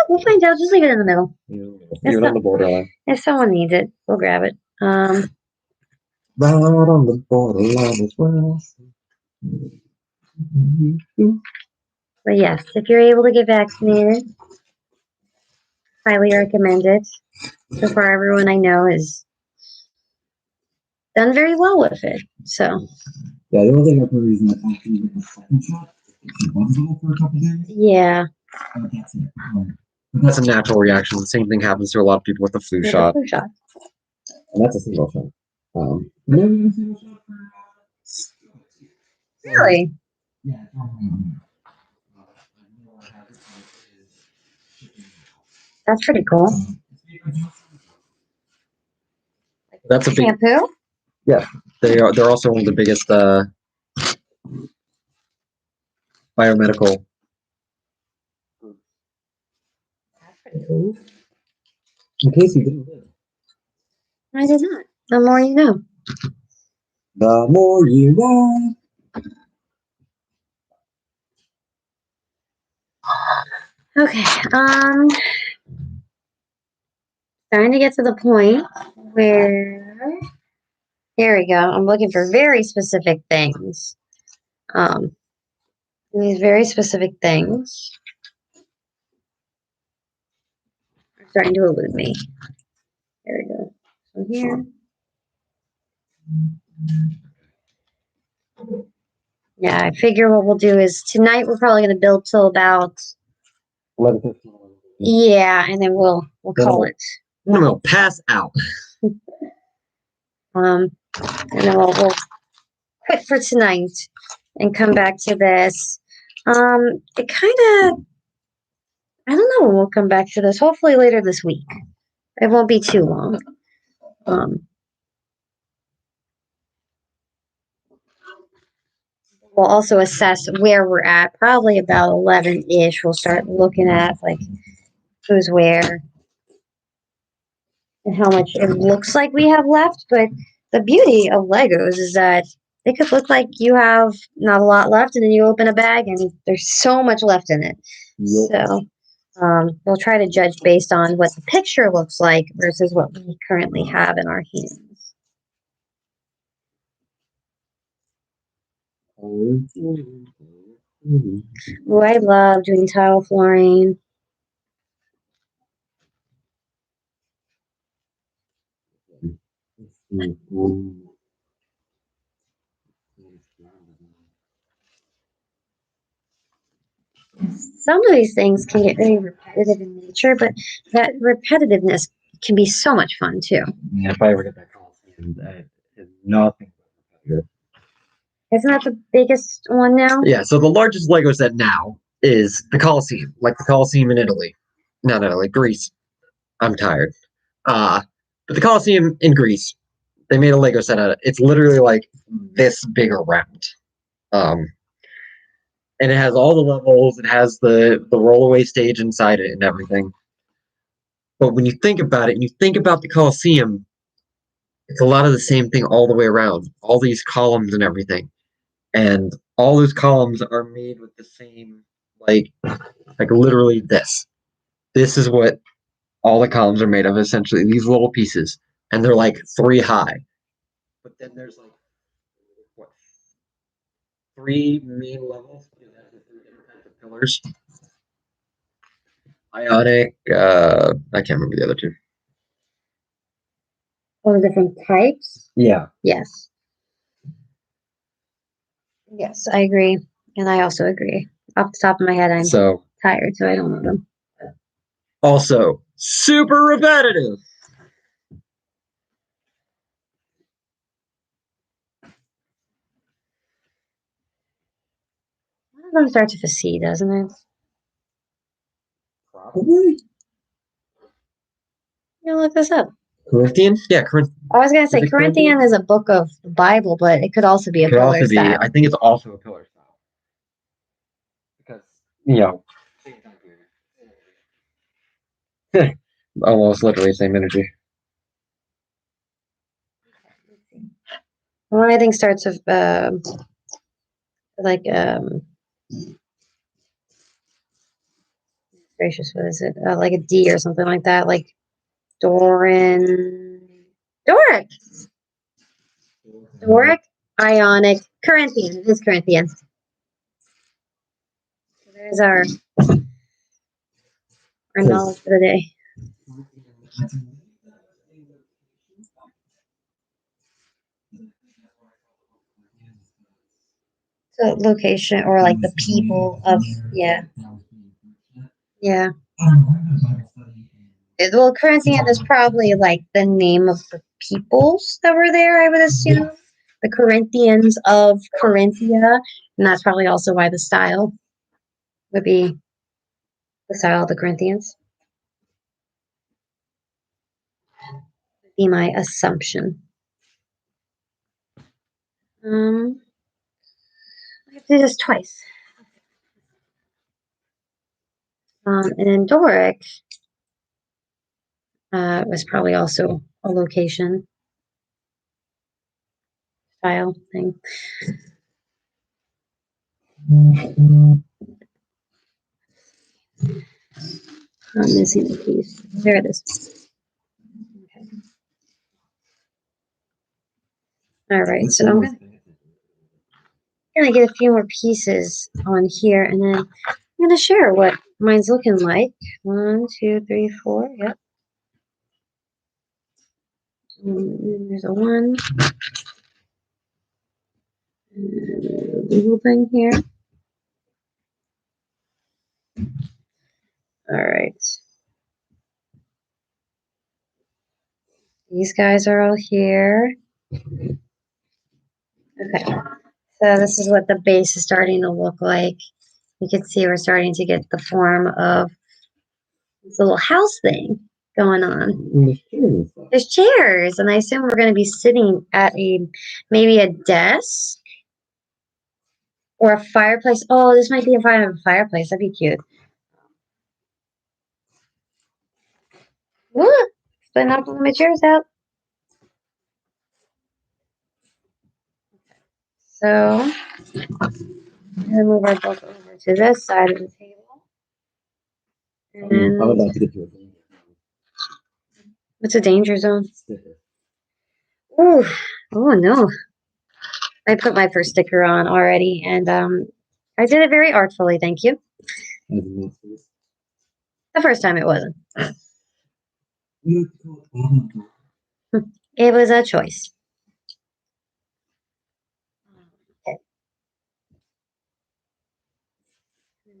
We'll find out. Just leave it in the middle. Leave it on the borderline. If someone needs it, we'll grab it. Right on the borderline as well. But yes, if you're able to get vaccinated, highly recommend it. So far, everyone I know has done very well with it. So. Yeah, the only thing I probably is after you get the second shot, it's bundle for a couple days. Yeah. That's it. That's a natural reaction. The same thing happens to a lot of people with the flu shot. The flu shot. And that's a single shot. Really? Yeah. That's pretty cool. That's a big. Shampoo? Yeah, they're also one of the biggest biomedical. That's pretty cool. In case you didn't know. I did not. The more you know. The more you know. Okay. Starting to get to the point where here we go. I'm looking for very specific things. These very specific things are starting to elude me. There we go. So here. Yeah, I figure what we'll do is tonight we're probably going to build till about 11:15. yeah, and then we'll call it. No, we'll pass out. And then we'll quit for tonight and come back to this. It kind of I don't know when we'll come back to this. Hopefully later this week. It won't be too long. We'll also assess where we're at. Probably about 11-ish. We'll start looking at like who's where and how much it looks like we have left. But the beauty of Legos is that they could look like you have not a lot left, and then you open a bag and there's so much left in it. Yep. So we'll try to judge based on what the picture looks like versus what we currently have in our hands. Oh, I love doing tile flooring. Some of these things can get very repetitive in nature, but that repetitiveness can be so much fun too. Yeah, if I ever get that Coliseum, that is nothing but repetitive. Isn't that the biggest one now? Yeah, so the largest Lego set now is the Colosseum, like the Colosseum in Italy. Not Italy, Greece. I'm tired. But the Colosseum in Greece, they made a Lego set out of it. It's literally like this big around. And it has all the levels, it has the rollaway stage inside it and everything. But when you think about it, and you think about the Colosseum, it's a lot of the same thing all the way around. All these columns and everything. And all those columns are made with the same, like literally this. This is what all the columns are made of, essentially, these little pieces. And they're like 3 high. But then there's like, what, 3 main levels? Pillars. Ionic, I can't remember the other 2. All the different types? Yeah. Yes. Yes, I agree. And I also agree. Off the top of my head, I'm tired, so I don't know them. Also, super repetitive. One of them starts with a C, doesn't it? Probably. You look this up. Corinthian? Yeah, Corinthian. I was gonna say Corinthian is a book of the Bible, but it could also be a pillar style. I think it's also a pillar style. Because, you know, almost literally same energy. One I think starts with gracious, what is it? Like a D or something like that, like Doric, Ionic, Corinthian. It is Corinthian. So there's our knowledge for the day. So location or like the people of yeah. Well, Corinthian is probably like the name of the peoples that were there, I would assume. The Corinthians of Corinthia. And that's probably also why the style would be the style of the Corinthians. be my assumption. I have to do this twice. And then Doric was probably also a location style thing. I'm missing a piece. There it is. Okay. All right, so I'm gonna get a few more pieces on here, and then I'm gonna share what mine's looking like. 1, 2, 3, 4. Yep. And there's a 1. Little thing here. All right. These guys are all here. Okay. So this is what the base is starting to look like. You can see we're starting to get the form of this little house thing going on. There's chairs, and I assume we're going to be sitting at maybe a desk or a fireplace. Oh, this might be in front of a fireplace. That'd be cute. What? But not pulling my chairs out. So I'm gonna move our book over to this side of the table. And I would like to get to a thing. what's a danger zone? Oh, oh no. I put my first sticker on already, and I did it very artfully, thank you. The first time it wasn't. It was a choice. Okay.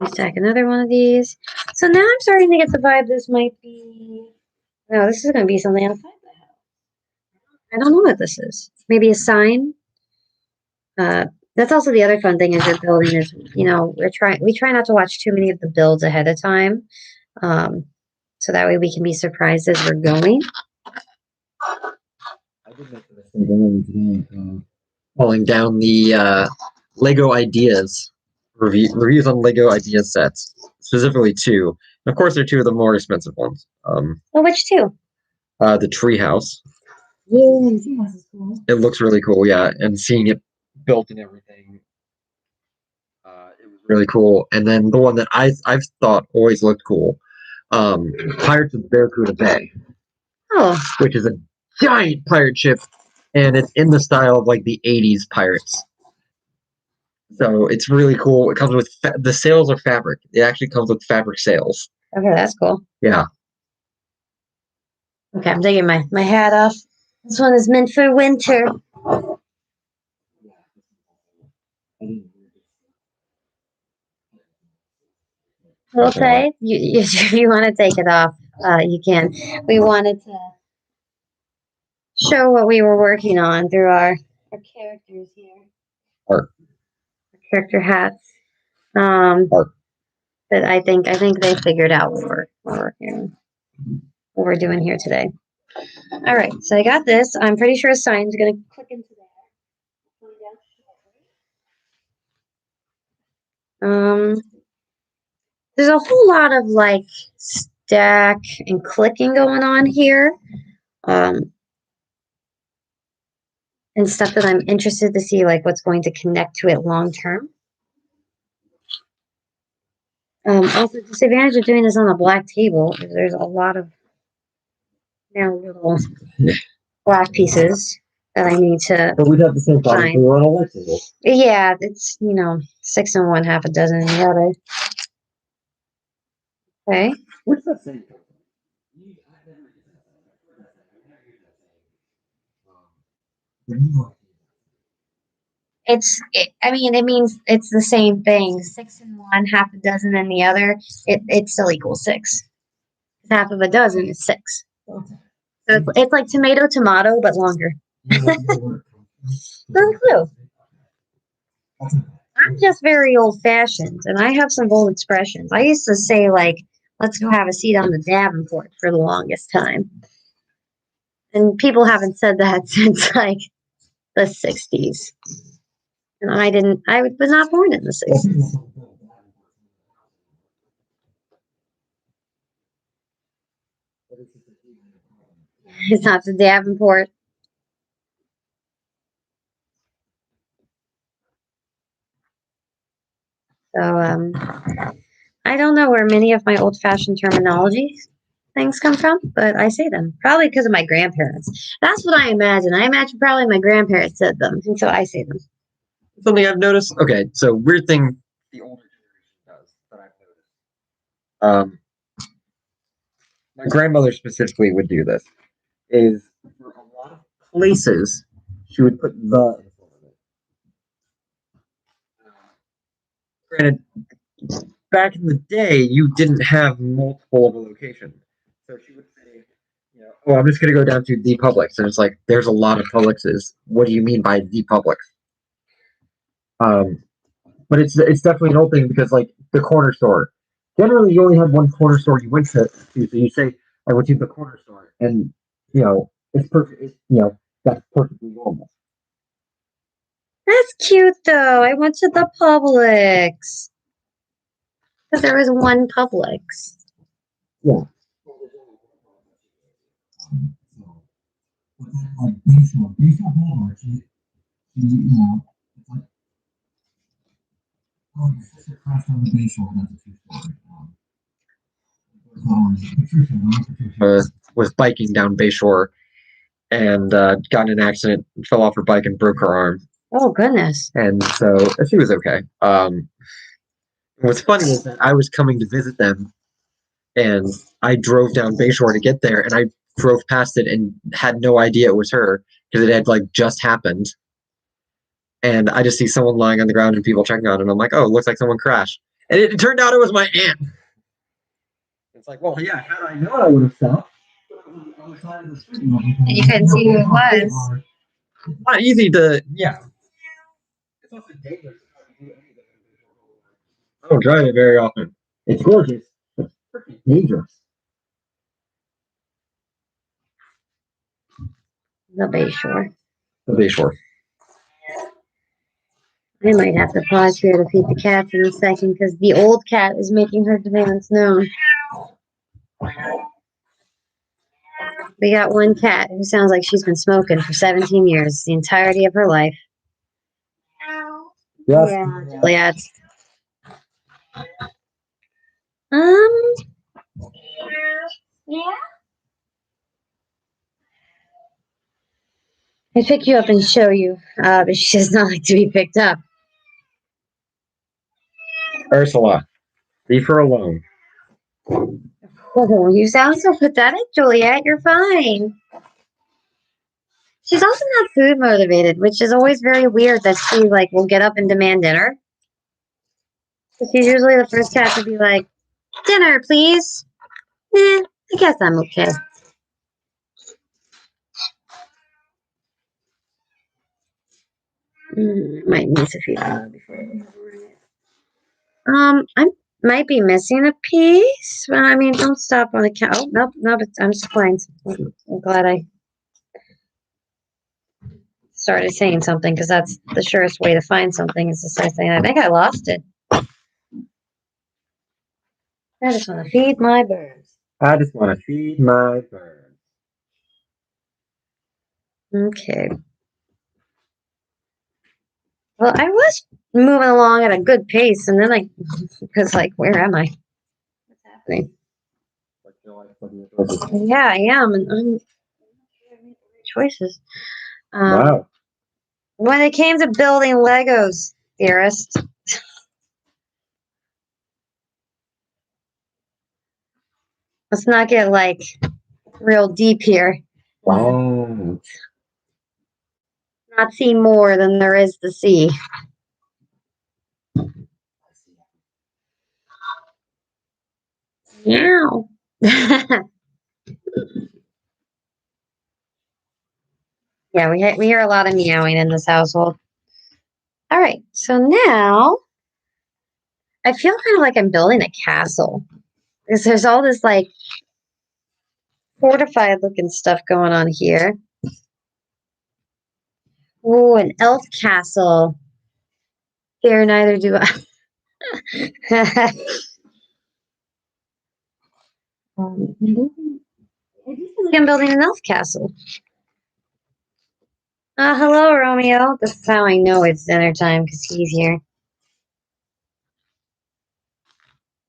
Let me stack another one of these. So now I'm starting to get the vibe this might be... No, this is going to be something outside the house. I don't know what this is. Maybe a sign? That's also the other fun thing as you're building is, we try not to watch too many of the builds ahead of time. So that way we can be surprised as we're going. I did make the mistake falling down the Lego Ideas reviews on Lego Ideas sets, specifically 2. And of course, they're 2 of the more expensive ones. Well, which 2? The treehouse. Yeah, the treehouse is cool. It looks really cool, yeah, and seeing it built and everything, it was really cool. And then the one that I've thought always looked cool, Pirates of Barracuda Bay. Oh, which is a giant pirate ship, and it's in the style of like the 80s pirates. So it's really cool. It comes with the sails are fabric. It actually comes with fabric sails. okay, that's cool. Yeah. Okay, I'm taking my hat off. This one is meant for winter. Okay, if you want to take it off, you can. We wanted to show what we were working on through our characters here. Art. Character hats. But I think they figured out what we're doing here today. All right, so I got this. I'm pretty sure a sign's gonna click into there. There's a whole lot of like stack and clicking going on here. And stuff that I'm interested to see, like what's going to connect to it long term. Also, the disadvantage of doing this on a black table is there's a lot of little black pieces that I need to. But we'd have the same problem if we were on a white table. Yeah, it's 6 in one, half a dozen in the other. Okay. What's that saying? It means it's the same thing. 6 in one, half a dozen in the other. It still equals 6. Half of a dozen is 6. So it's like tomato, but longer. No clue. I'm just very old-fashioned, and I have some bold expressions. I used to say, like, let's go have a seat on the Davenport for the longest time. And people haven't said that since like the 60s. And I was not born in the 60s. It's not the Davenport. So, I don't know where many of my old-fashioned terminology things come from, but I say them. Probably because of my grandparents. That's what I imagine. I imagine probably my grandparents said them, and so I say them. Something I've noticed. Okay, so weird thing the older generation does that I've noticed. My grandmother specifically would do this. Is for a lot of places she would put the in front of it. Granted, back in the day, you didn't have multiple of a location, so she would say, "Oh, I'm just going to go down to the Publix," and it's like, "There's a lot of Publixes. What do you mean by the Publix?" Um, but it's definitely an old thing because like the corner store. Generally, you only had one corner store you went to, so you say, "I went to the corner store," and it's perfect. That's perfectly normal. That's cute, though. I went to the Publix. Because there was one Publix. Yeah. Was biking down Bayshore and got in an accident, fell off her bike and broke her arm. Oh, goodness. And so she was okay. What's funny is that I was coming to visit them, and I drove down Bayshore to get there, and I drove past it and had no idea it was her because it had like just happened. And I just see someone lying on the ground and people checking on it, and I'm like, "Oh, it looks like someone crashed." And it turned out it was my aunt. It's like, well, yeah, had I known, I would have stopped. And you couldn't see who it was. Not easy to, yeah. It's also dangerous. I don't drive it very often. It's gorgeous. It's freaking dangerous. The Bayshore. The Bayshore. I might have to pause here to feed the cats in a second because the old cat is making her demands known. We got one cat who sounds like she's been smoking for 17 years, the entirety of her life. Yes. Yeah, Juliet. Um, yeah. I pick you up and show you, but she does not like to be picked up. Ursula, leave her alone. Oh, you sound so pathetic, Juliet. You're fine. She's also not food motivated, which is always very weird that she will get up and demand dinner. She's usually the first cat to be like, "Dinner, please." I guess I'm okay. Might need to feed her before. I might be missing a piece. But I mean, don't stop on the count. Oh, nope, nope. I'm just fine. I'm glad I started saying something because that's the surest way to find something is to start saying, I think I lost it. I just want to feed my birds. I just want to feed my birds. Okay. Well, I was moving along at a good pace, and then because where am I? What's happening? Yeah, I am, and I'm making choices. Wow. When it came to building Legos, dearest. Let's not get real deep here. Wow. Not see more than there is to see. Meow. Yeah, we hear a lot of meowing in this household. All right, so now I feel kind of like I'm building a castle because there's all this fortified looking stuff going on here. Ooh, an elf castle. Here, neither do I. I'm building an elf castle. Hello, Romeo. This is how I know it's dinner time because he's here.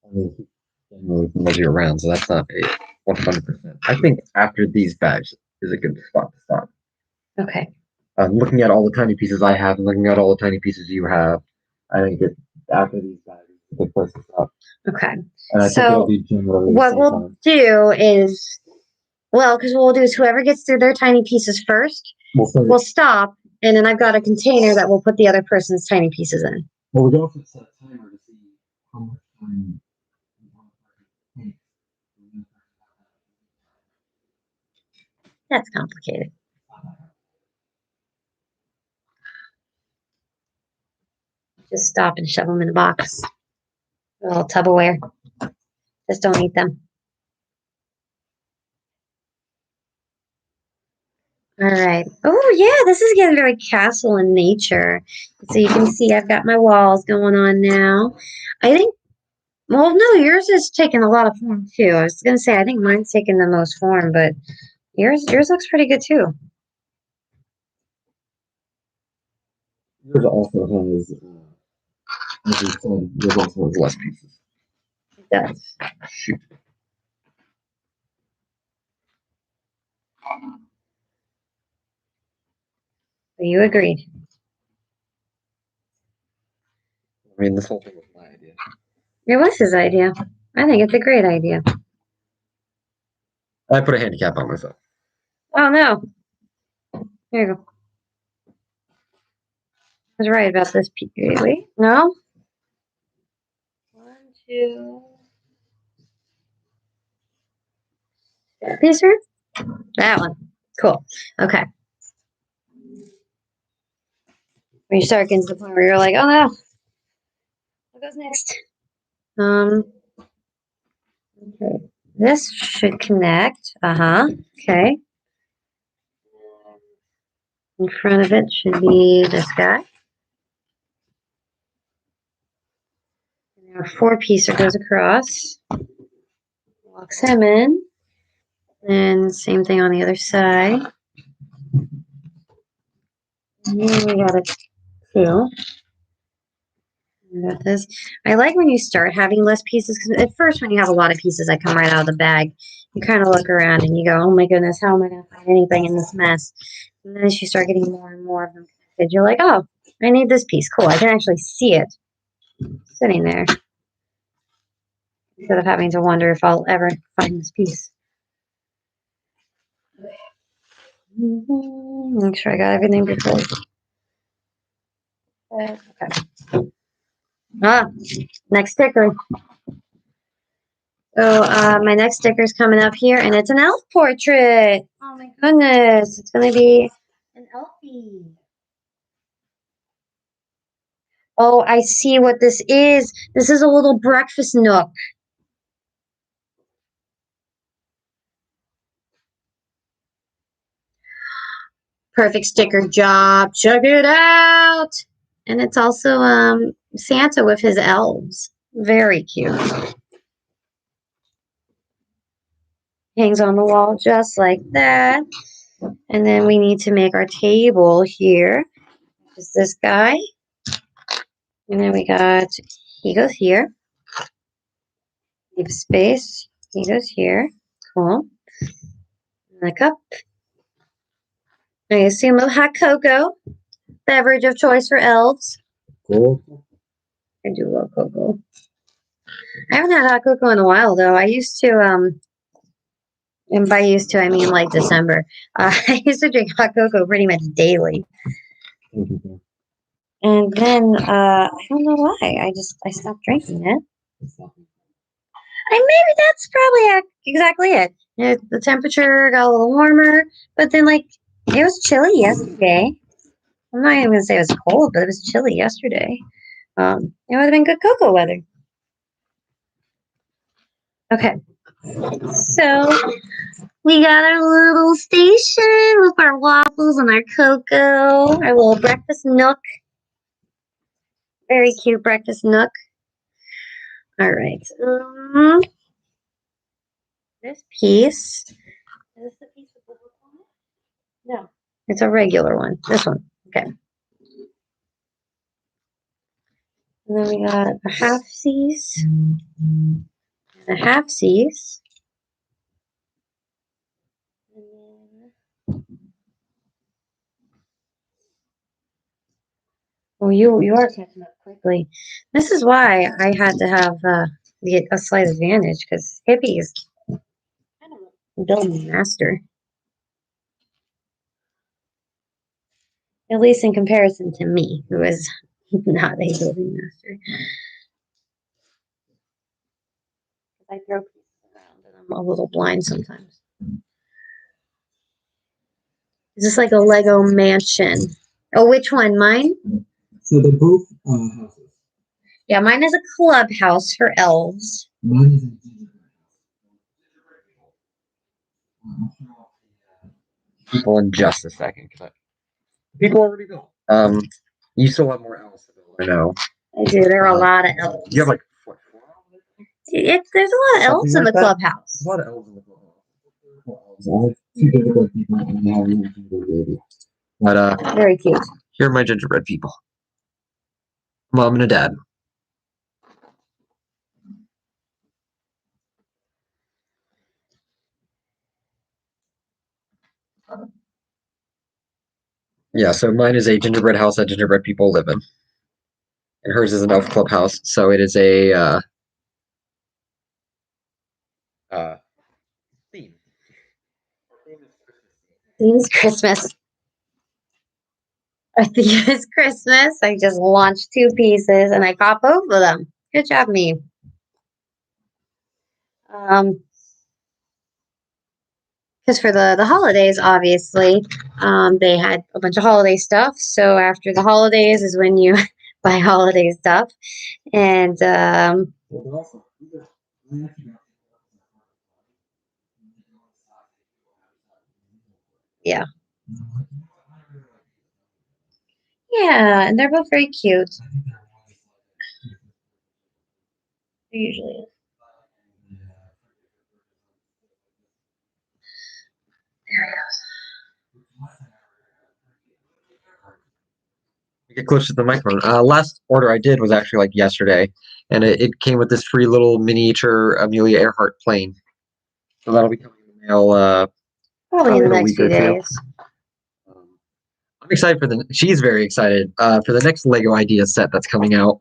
I mean, he generally follows you around, so that's not a 100%. I think after these bags is a good spot to stop. Okay. Looking at all the tiny pieces I have and looking at all the tiny pieces you have, I think after these bags is a good place to stop. Okay. And I think it'll be generally the what same we'll time. do is, because what we'll do is whoever gets through their tiny pieces first, we'll stop, and then I've got a container that we'll put the other person's tiny pieces in. Well, we can also set a timer to see how much time one person takes. That's complicated. Just stop and shove them in a box. A little Tupperware. Just don't eat them. All right. Oh, yeah, this is getting very castle in nature. So you can see I've got my walls going on now. I think, well, no, yours is taking a lot of form too. I was going to say, I think mine's taking the most form, but yours looks pretty good too. Yours also has, as you said, yours also has less pieces. It does. Shoot. So you agreed. I mean, this whole thing was my idea. It was his idea. I think it's a great idea. I put a handicap on myself. Oh, no. Here you go. I was right about this piece. Wait, no? 1, 2. That piece here? That one. Cool. Okay. When you start getting to the point where you're like, oh no, what goes next? Okay. This should connect. Okay. In front of it should be this guy. And there are 4 pieces that goes across. Locks him in. And same thing on the other side. And then we got a 2. Got this. I like when you start having less pieces because at first, when you have a lot of pieces that come right out of the bag, you kind of look around and you go, "Oh my goodness, how am I going to find anything in this mess?" And then as you start getting more and more of them connected, you're like, "Oh, I need this piece. Cool, I can actually see it sitting there instead of having to wonder if I'll ever find this piece." Make sure I got everything before. Okay. Next sticker. So my next sticker is coming up here, and it's an elf portrait. Oh my goodness, it's gonna be an elfie. Oh, I see what this is. This is a little breakfast nook. Perfect sticker job. Check it out. And it's also Santa with his elves. Very cute. Hangs on the wall just like that. And then we need to make our table here. Is this guy. And then we got, he goes here. Leave space. He goes here. Cool. And a cup. I assume a hot cocoa. Beverage of choice for elves. Cool. I do love cocoa. I haven't had hot cocoa in a while though. I used to and by used to I mean like December. I used to drink hot cocoa pretty much daily. And then I don't know why. I stopped drinking it. And maybe that's probably exactly it. The temperature got a little warmer, but then like it was chilly yesterday. I'm not even gonna say it was cold, but it was chilly yesterday. It would have been good cocoa weather. Okay, so We got our little station with our waffles and our cocoa, our little breakfast nook. Very cute breakfast nook. All right. This piece. Is this the piece with the hook on it? No. It's a regular one. This one. Okay. And then we got a half C's and a half C's. Oh, you are catching up quickly. This is why I had to have a slight advantage because Hippie is kind of a building master, at least in comparison to me, who is not a building master. I throw pieces around and I'm a little blind sometimes. Is this like a Lego mansion? Oh, which one? Mine? So they're both houses. Yeah, mine is a clubhouse for elves. Mine is a gingerbread house. People in just a second. People already built. You still have more elves to build. I know. I do. There are a lot of elves. You have like what, 4 elves? There's a lot of elves in the clubhouse. A lot of elves in the clubhouse. I have 2 gingerbread people and now we have gingerbread baby. But Very cute. here are my gingerbread people. Mom and a dad. Yeah, so mine is a gingerbread house that gingerbread people live in. And hers is an elf clubhouse, so it is a theme. Theme is Christmas. Our theme is Christmas. I just launched 2 pieces and I caught both of them. Good job, me. Because for the holidays, obviously, they had a bunch of holiday stuff. So after the holidays is when you buy holiday stuff. And yeah. Yeah, and they're both very cute. They usually is. There it Get close to the microphone. Last order I did was actually like yesterday, and it came with this free little miniature Amelia Earhart plane. So that'll be coming in the mail. Probably in the in a next week or few two. days. I'm excited for she's very excited for the next Lego Idea set that's coming out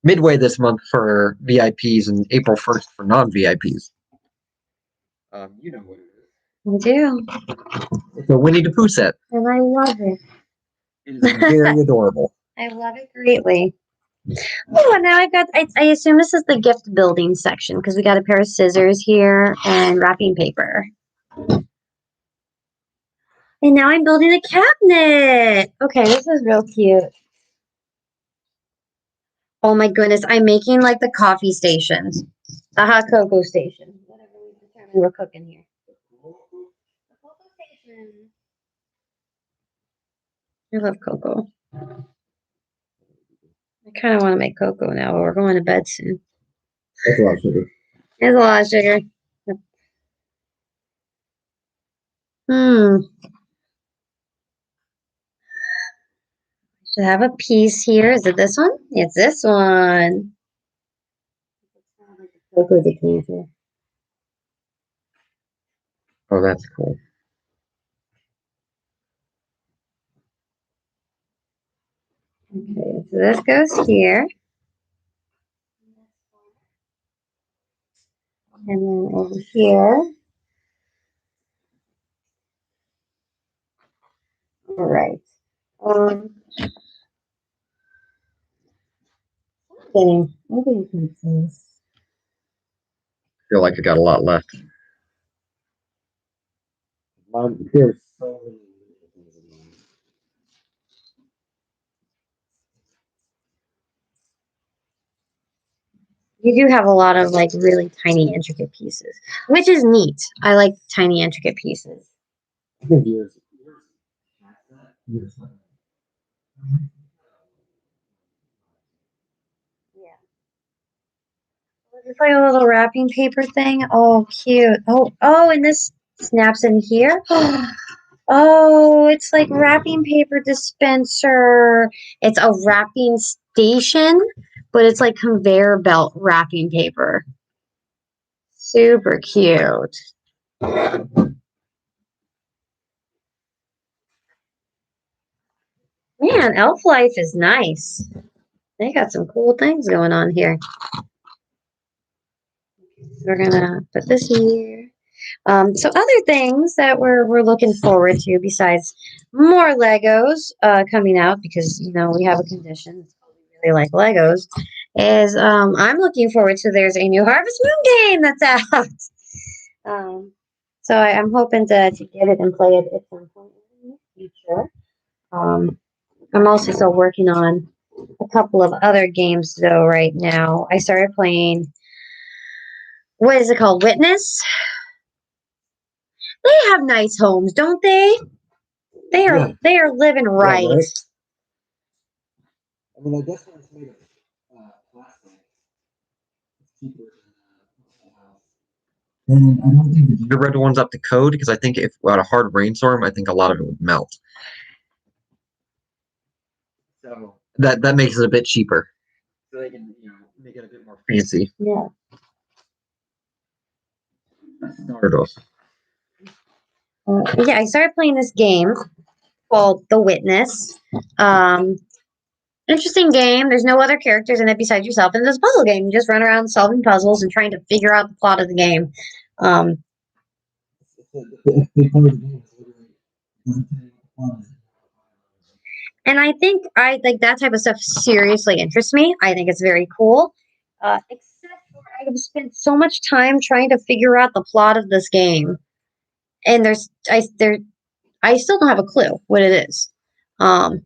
midway this month for VIPs and April 1st for non-VIPs. You know what it is. I do. It's a Winnie the Pooh set. And I love it. It is very adorable. I love it greatly. Oh, and now I assume this is the gift building section because we got a pair of scissors here and wrapping paper. And now I'm building a cabinet. Okay, this is real cute. Oh my goodness, I'm making like the coffee stations, the hot cocoa station. Whatever we determine we're cooking here. The cocoa station. I love cocoa. I kind of want to make cocoa now, but we're going to bed soon. That's a lot of sugar. There's a lot of sugar. Should have a piece here. Is it this one? It's this one. Cocoa decanter. Oh, that's cool. Okay, so this goes here. And then over here. All right. Getting pieces. I feel like I got a lot left. There's so many. You do have a lot of like really tiny, intricate pieces, which is neat. I like tiny, intricate pieces. I think yours. Yeah. It's like a little wrapping paper thing. Oh, cute. Oh, and this snaps in here. Oh, it's like wrapping paper dispenser. It's a wrapping station, but it's like conveyor belt wrapping paper. Super cute. Man, Elf Life is nice. They got some cool things going on here. We're gonna put this here. So other things that we're looking forward to besides more Legos coming out because we have a condition. We really like Legos. Is I'm looking forward to there's a new Harvest Moon game that's out. So I'm hoping to get it and play it at some point in the future. I'm also still working on a couple of other games though right now. I started playing what is it called? Witness. They have nice homes, don't they? They are living right. Yeah, right? I mean, I guess when it's made of plastic, it's cheaper than a house. And I don't think the gingerbread one's up to code because I think if we had a hard rainstorm, I think a lot of it would melt. So that makes it a bit cheaper. So they can make it a bit more fancy. Yeah. Stardust. Yeah, I started playing this game called The Witness. Interesting game. There's no other characters in it besides yourself, and it's a puzzle game. You just run around solving puzzles and trying to figure out the plot of the game. And I think I like that type of stuff seriously interests me. I think it's very cool. Except for I have spent so much time trying to figure out the plot of this game, and I still don't have a clue what it is. Like,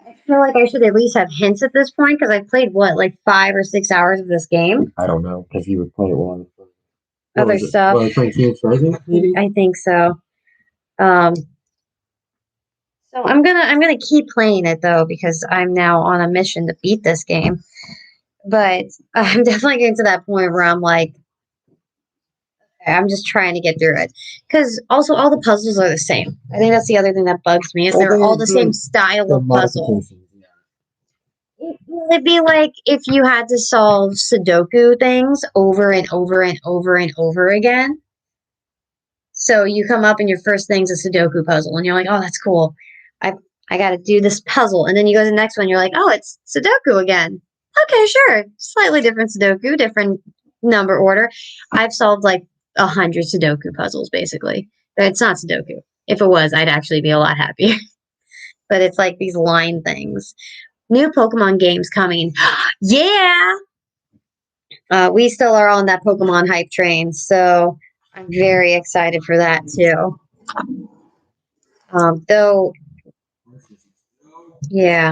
I feel like I should at least have hints at this point because I've played what, like 5 or 6 hours of this game. I don't know because you would play it while Other stuff. playing Phoenix Rising, maybe? I think so. So I'm gonna keep playing it though because I'm now on a mission to beat this game. But I'm definitely getting to that point where I'm like, okay, I'm just trying to get through it. Because also all the puzzles are the same. I think that's the other thing that bugs me is they're all the same style of puzzle. It'd be like if you had to solve Sudoku things over and over and over and over again. So you come up and your first thing's a Sudoku puzzle, and you're like, "Oh, that's cool. I I got to do this puzzle." And then you go to the next one, you're like, "Oh, it's Sudoku again." Okay, sure. Slightly different Sudoku, different number order. I've solved like 100 Sudoku puzzles basically. But it's not Sudoku. If it was, I'd actually be a lot happier. But it's like these line things. New Pokemon games coming. Yeah. We still are on that Pokemon hype train, so I'm very excited for that too. Though, yeah.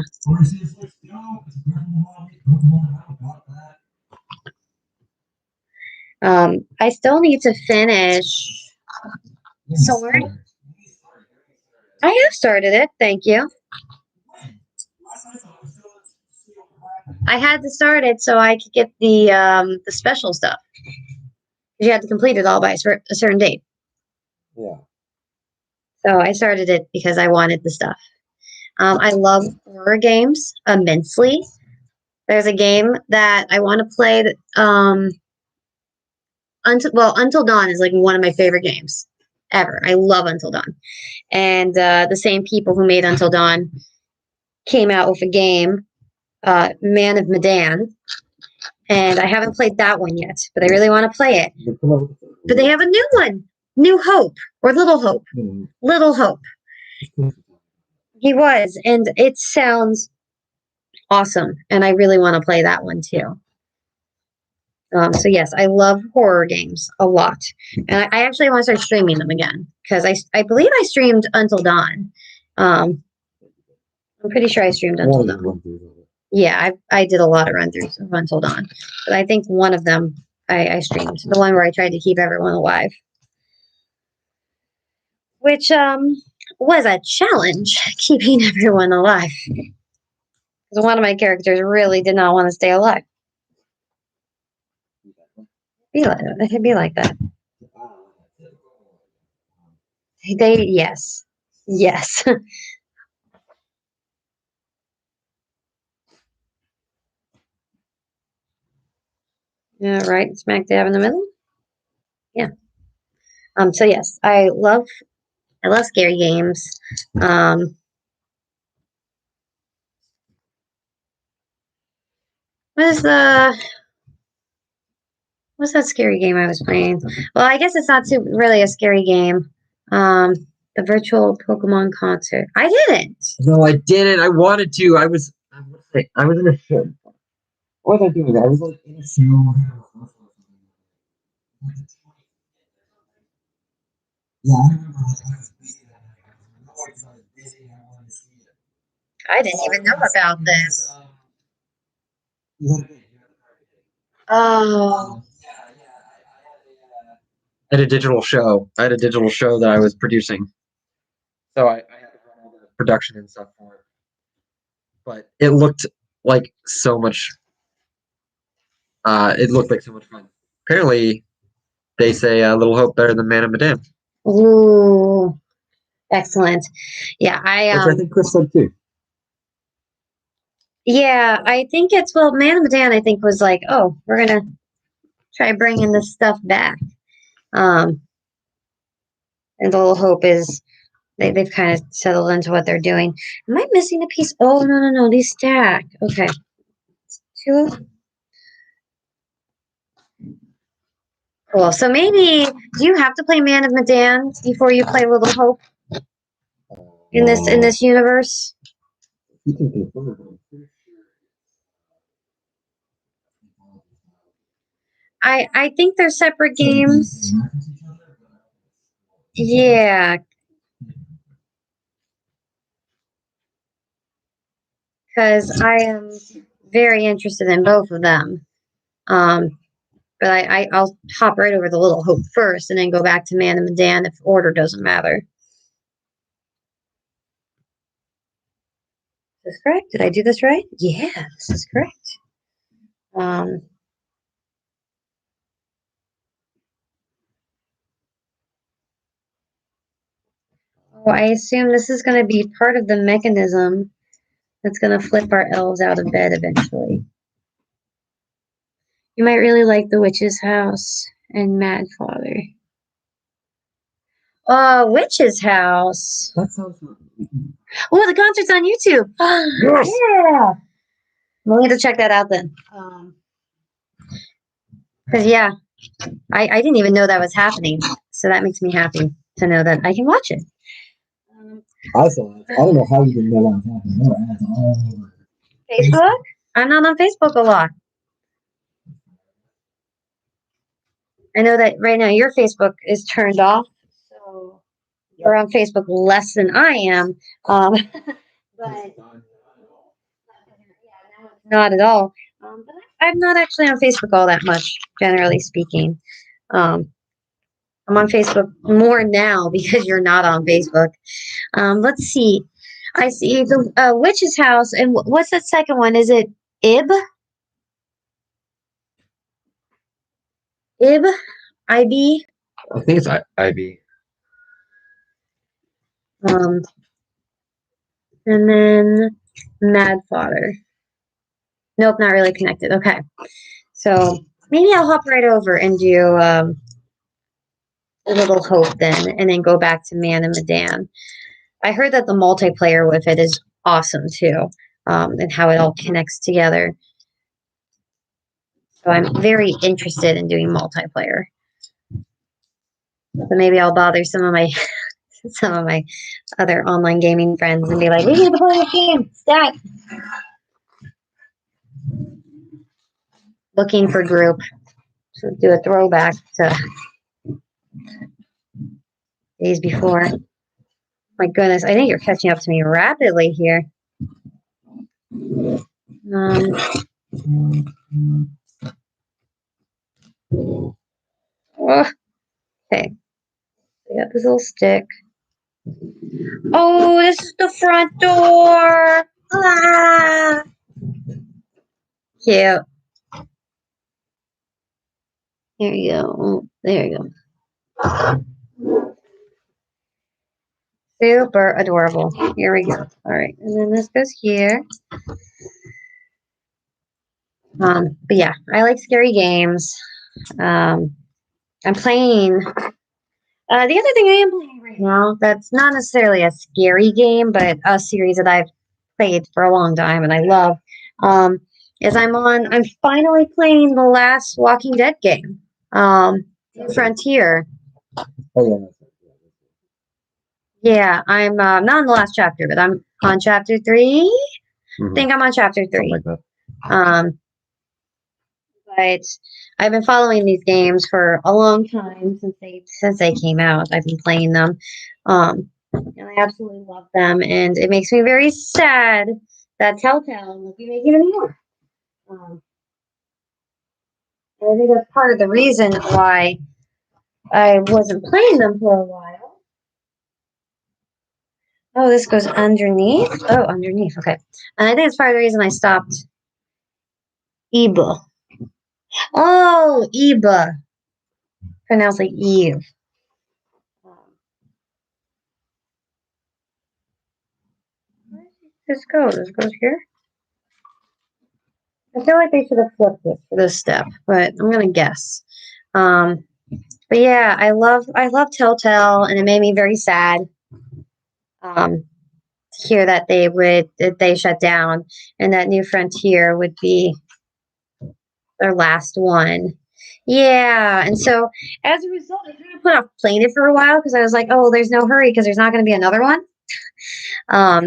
I still need to finish Sword. I have started it, thank you. I had to start it so I could get the special stuff. You had to complete it all by a certain date. Yeah. So I started it because I wanted the stuff. I love horror games immensely. There's a game that I want to play that Until Dawn is like one of my favorite games ever. I love Until Dawn. And the same people who made Until Dawn came out with a game, Man of Medan. And I haven't played that one yet, but I really want to play it. But they have a new one, New Hope, or Little Hope. Little Hope. He was, and it sounds awesome, and I really want to play that one too. So yes, I love horror games a lot, and I actually want to start streaming them again because I believe I streamed Until Dawn. I'm pretty sure I streamed Until Dawn. Yeah, I did a lot of run-throughs of Until Dawn. But I think one of them I streamed. The one where I tried to keep everyone alive. Which was a challenge, keeping everyone alive. Because one of my characters really did not want to stay alive. It could be like that. Yes. Yes. Yeah, right smack dab in the middle. Yeah. So yes, I love scary games. Um, what is the what's that scary game I was playing? Well, I guess it's not too really a scary game. Um, the virtual Pokemon concert. I didn't. No, I didn't. I wanted to. I was in a show. What was I doing? I was like in a show. Yeah, I remember like I was busy that night. I was busy and I wanted to see it. I didn't even know about this. You had a big, you had a party. Oh, I had a digital show. I had a digital show that I was producing. So I had to run all the production and stuff for it. But it looked like so much it looked like so much fun. Apparently they say a little hope better than man and madame. ooh, excellent. Yeah, Which I think Chris said too. yeah, I think it's well, Man of Medan. I think was like, oh, we're gonna try bringing this stuff back. Um, and the little hope is they've kind of settled into what they're doing. Am I missing a piece? Oh no, these stack. Okay, two. Cool. So maybe do you have to play Man of Medan before you play Little Hope in this universe? I think they're separate games. Yeah, because I am very interested in both of them. But I'll hop right over the Little Hope first and then go back to Man and Medan if order doesn't matter. Is this correct? Did I do this right? Yeah, this is correct. Um, oh, I assume this is going to be part of the mechanism that's going to flip our elves out of bed eventually. You might really like The Witch's House and Mad Father. Witch's House. That sounds Oh, the concert's on YouTube. Yes. Yeah. We'll need to check that out then. Because, yeah, I didn't even know that was happening. So that makes me happy to know that I can watch it. I saw it. I don't know how you didn't know that was happening. There were ads all over. Facebook? I'm not on Facebook a lot. I know that right now your Facebook is turned off. So you're on Facebook less than I am. But not at all. But I'm not actually on Facebook all that much, generally speaking. Um, I'm on Facebook more now because you're not on Facebook. Let's see. I see the Witch's House, and what's that second one? Is it Ib? Ib? IB? I think it's Ivy. Um, and then Mad Father. Nope, not really connected. Okay. So maybe I'll hop right over and do a Little Hope then, and then go back to Man and Medan. I heard that the multiplayer with it is awesome too, and how it all connects together. So I'm very interested in doing multiplayer. So maybe I'll bother some of my other online gaming friends and be like, "We need to play this game, stat." Looking for group to do a throwback to days before. My goodness, I think you're catching up to me rapidly here. Oh, okay. We got this little stick. Oh, this is the front door. Ah, cute. There you go. Oh, there you go. Super adorable. Here we go. All right, and then this goes here. But yeah, I like scary games. I'm playing. The other thing I am playing right now that's not necessarily a scary game, but a series that I've played for a long time and I love, is I'm finally playing the last Walking Dead game, Frontier. Oh, Yeah, I'm not in the last chapter, but I'm on chapter 3. yeah. I think I'm on chapter 3. Something like that. But I've been following these games for a long time since they came out. I've been playing them, and I absolutely love them. And it makes me very sad that Telltale won't be making any more. And I think that's part of the reason why I wasn't playing them for a while. Oh, this goes underneath. Oh, underneath. Okay, and I think it's part of the reason I stopped Eba. Oh, Eba, pronounced like Eve. Where does this go? This goes here. I feel like they should have flipped it for this step, but I'm gonna guess. Um, but yeah, I love Telltale, and it made me very sad to hear that they shut down, and that New Frontier would be their last one. Yeah, and so as a result, I kind of put off playing it for a while because I was like, oh, there's no hurry because there's not going to be another one. Um,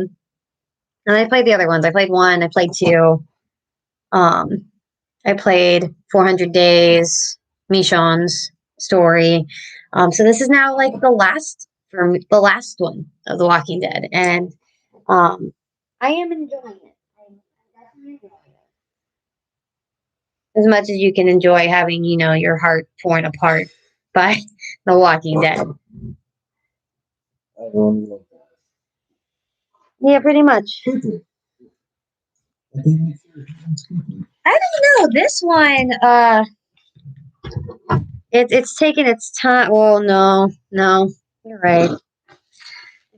and I played the other ones. I played 1. I played 2. Um, I played 400 Days, Michonne's story. So this is now like the last one of The Walking Dead, and I am enjoying it. I'm definitely enjoying it as much as you can enjoy having your heart torn apart by The Walking Dead. Yeah, pretty much. I don't know. This one, it's taken its time. Well, no, you're right.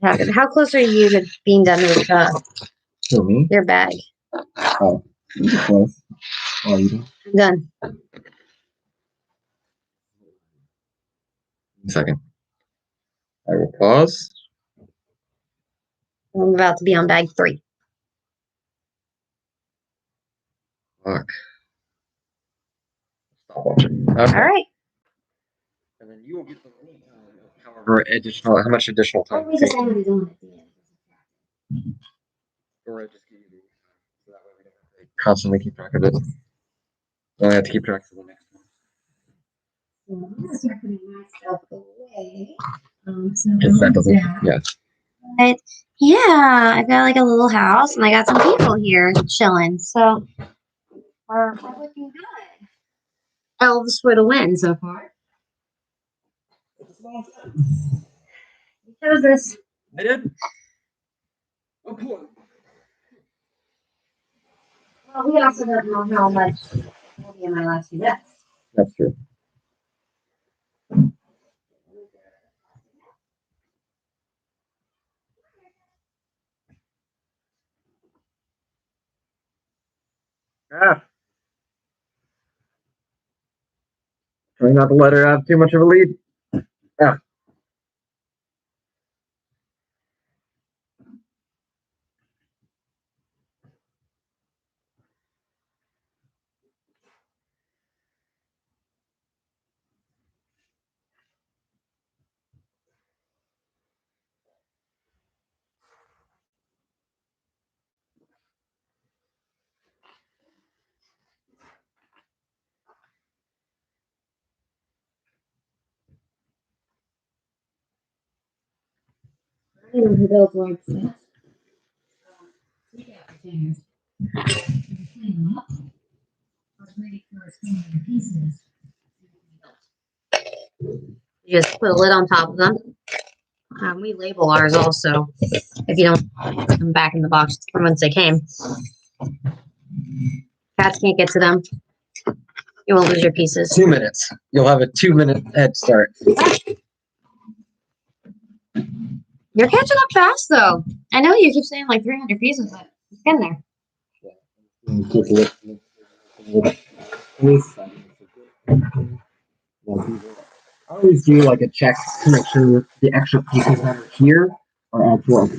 How close are you to being done with For me? your bag? Oh, close. Oh, you do? I'm done. Second. I will pause. I'm about to be on bag 3. Fuck. Stop watching. Okay. All right. And then you will get the full time of how much additional Oh, time we it just takes. added it on at the end. Or I just give you the so that way we don't have to constantly keep track of it. I have to keep track of the next one. So I'm gonna start putting my stuff away. So If that doesn't, yeah. yeah. But yeah, I got like a little house, and I got some people here chilling. So we're looking good. Elves for the win so far. You chose this. I did. Oh, cool. Well, we also don't know how much will be in my last few deaths. That's true. Ah. Trying not to let her have too much of a lead. Yeah. I don't know who those words are. You just put a lid on top of them. We label ours also, if you don't put them back in the box from whence they came. Cats can't get to them. You won't lose your pieces. 2 minutes. You'll have a 2-minute head start. You're catching up fast, though. I know you keep saying like 300 pieces, but it's getting there. I always do like a check to make sure the extra pieces that are here are actual.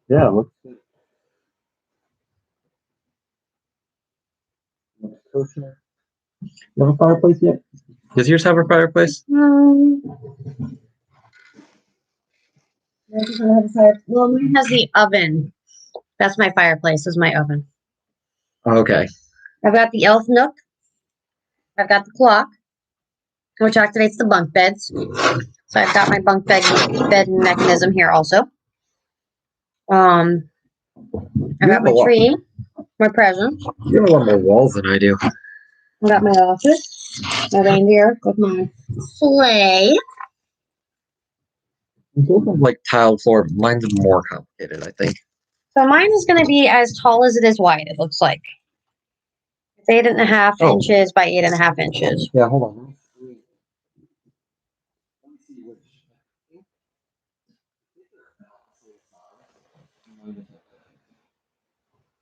Yeah, looks good. Kosher. You have a fireplace yet? Does yours have a fireplace? Well, mine has the oven. That's my fireplace. Is my oven. Okay. I've got the elf nook. I've got the clock, which activates the bunk beds. So I've got my bunk bed mechanism here also. I've got my tree, my presents. You have a lot more walls than I do. I got my office, my reindeer with my sleigh. You both have like tiled floor. Mine's more complicated, I think. So mine is going to be as tall as it is wide, it looks like. It's 8.5 inches by 8.5 inches. Yeah, hold on.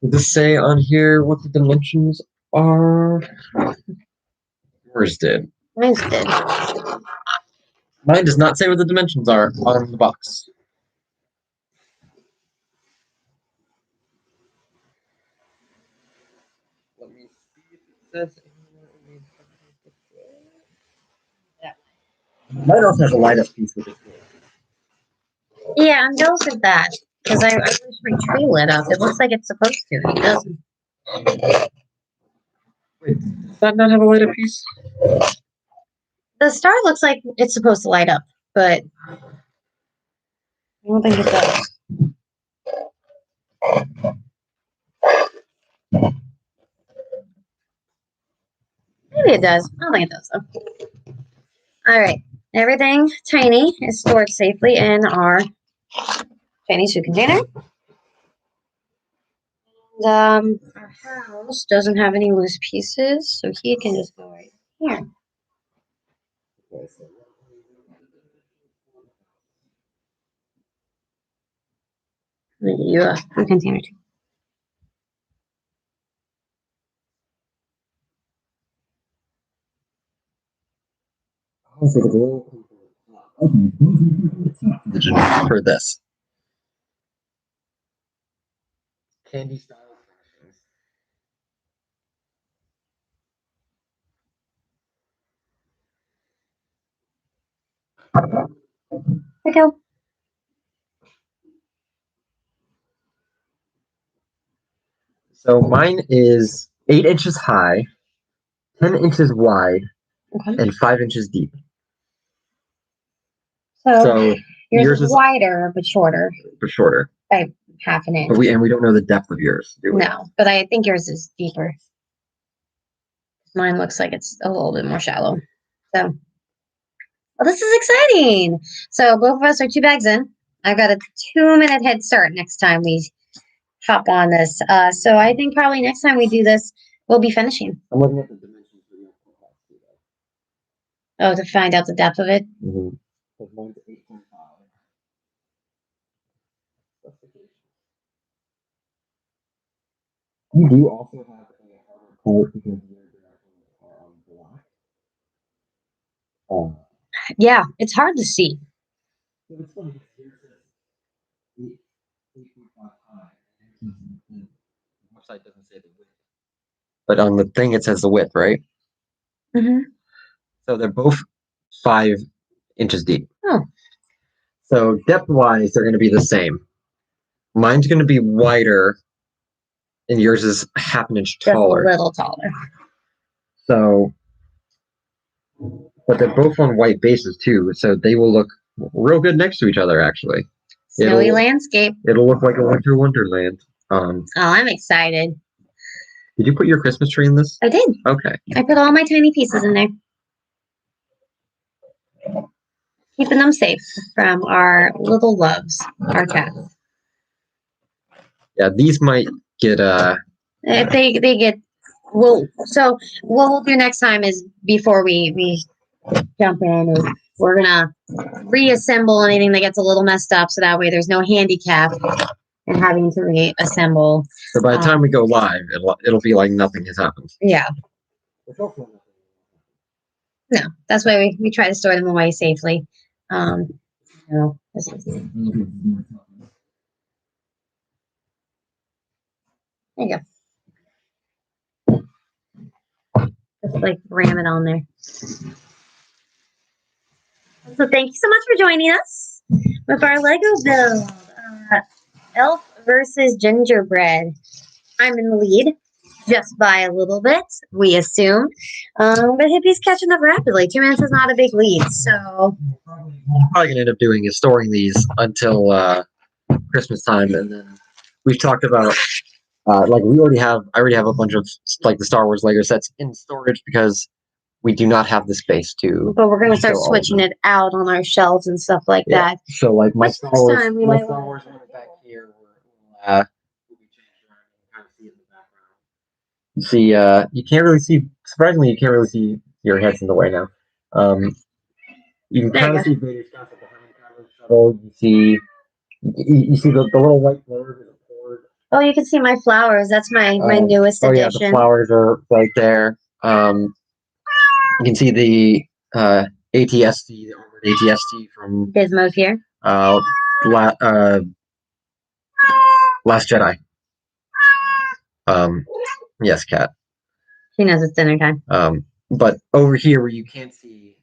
Did this say on here what the dimensions are? Yours did. Mine's did. Mine does not say what the dimensions are on the box. Let me see if it says. Mine also has a light up piece with it. Yeah, I'm jealous of that. Because I wish my tree lit up. It looks like it's supposed to. It doesn't. Wait, does that not have a light up piece? The star looks like it's supposed to light up, but I don't think it does. Maybe it does. I don't think it does, though. All right. Everything tiny is stored safely in our Chinese food container. And our house doesn't have any loose pieces, so he can just go right here. Let me get you a food container too. For this. Candy style. There we go. So mine is 8 inches high, 10 inches wide, Okay. and 5 inches deep. So yours is wider but shorter. But shorter. By half an inch. But we don't know the depth of yours, do we? No, but I think yours is deeper. Mine looks like it's a little bit more shallow. So, well, this is exciting. So both of us are 2 bags in. I've got a 2-minute head start next time we hop on this. So I think probably next time we do this, we'll be finishing. I'm looking at the dimensions for your Oh, to find out the depth of it? Mm-hmm. You do also have a harder part because your directions are on black. Yeah, it's hard to see. It's funny because yours says 8.5 high. The website doesn't say the width. But on the thing it says the width, right? Mm-hmm. So they're both 5 inches deep. Oh. So depth-wise, they're going to be the same. Mine's going to be wider, and yours is half an inch taller. Just a little taller. So, but they're both on white bases too, so they will look real good next to each other, actually. Snowy landscape. It'll look like a winter wonderland. Oh, I'm excited. Did you put your Christmas tree in this? I did. Okay. I put all my tiny pieces in there. Keeping them safe from our little loves, our cats. Yeah, these might get If they get well, so what we'll do next time is before we jump in is we're gonna reassemble anything that gets a little messed up, so that way there's no handicap and having to reassemble. So by the time we go live, it'll be like nothing has happened. Yeah. No, that's why we try to store them away safely. This is, there you go. Just like ram it on there. So thank you so much for joining us with our Lego build. Elf versus Gingerbread. I'm in the lead, just by a little bit, we assume. But Hippie's catching up rapidly. 2 minutes is not a big lead, so... What I'm probably going to end up doing is storing these until Christmas time, and then we've talked about, like, I already have a bunch of, like, the Star Wars Lego sets in storage because we do not have the space to... But we're going to start switching it out on our shelves and stuff like that. So, like, my Star Wars one back here, you see, you can't really see, surprisingly, you can't really see your heads in the way now. You can kind of see Vader's castle behind the shuttle. You see the little white blurs in the board. Oh, you can see my flowers. That's my newest addition. Oh, yeah, the flowers are right there. You can see the ATST, the armored ATST from Gizmo's here. Last Jedi. Yes, Cat. She knows it's dinner time. But over here where you can't see,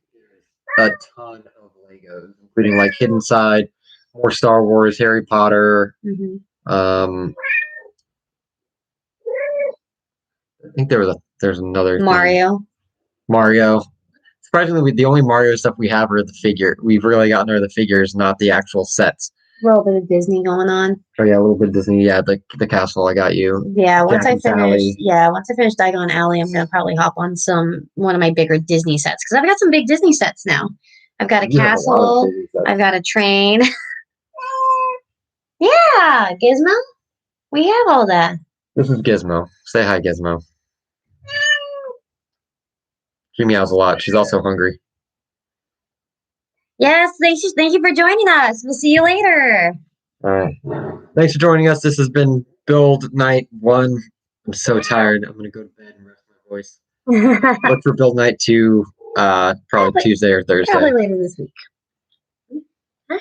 there's a ton of Legos, including like Hidden Side, more Star Wars, Harry Potter. I think there's another Mario. Mario. Surprisingly, the only Mario stuff we have are the figure. We've really gotten are the figures, not the actual sets. A little bit of Disney going on. Oh yeah, a little bit of Disney. Yeah, the castle. I got you. Yeah, once I finish Diagon Alley, I'm gonna probably hop on one of my bigger Disney sets because I've got some big Disney sets now. I've got a castle. I've got a train. Yeah, Gizmo. We have all that. This is Gizmo. Say hi, Gizmo. She meows a lot. She's also hungry. Yes, thank you for joining us. We'll see you later. All right. Thanks for joining us. This has been Build Night 1. I'm so tired. I'm going to go to bed and rest my voice. Look for Build Night 2, probably Tuesday or Thursday. Probably later this week. Hi.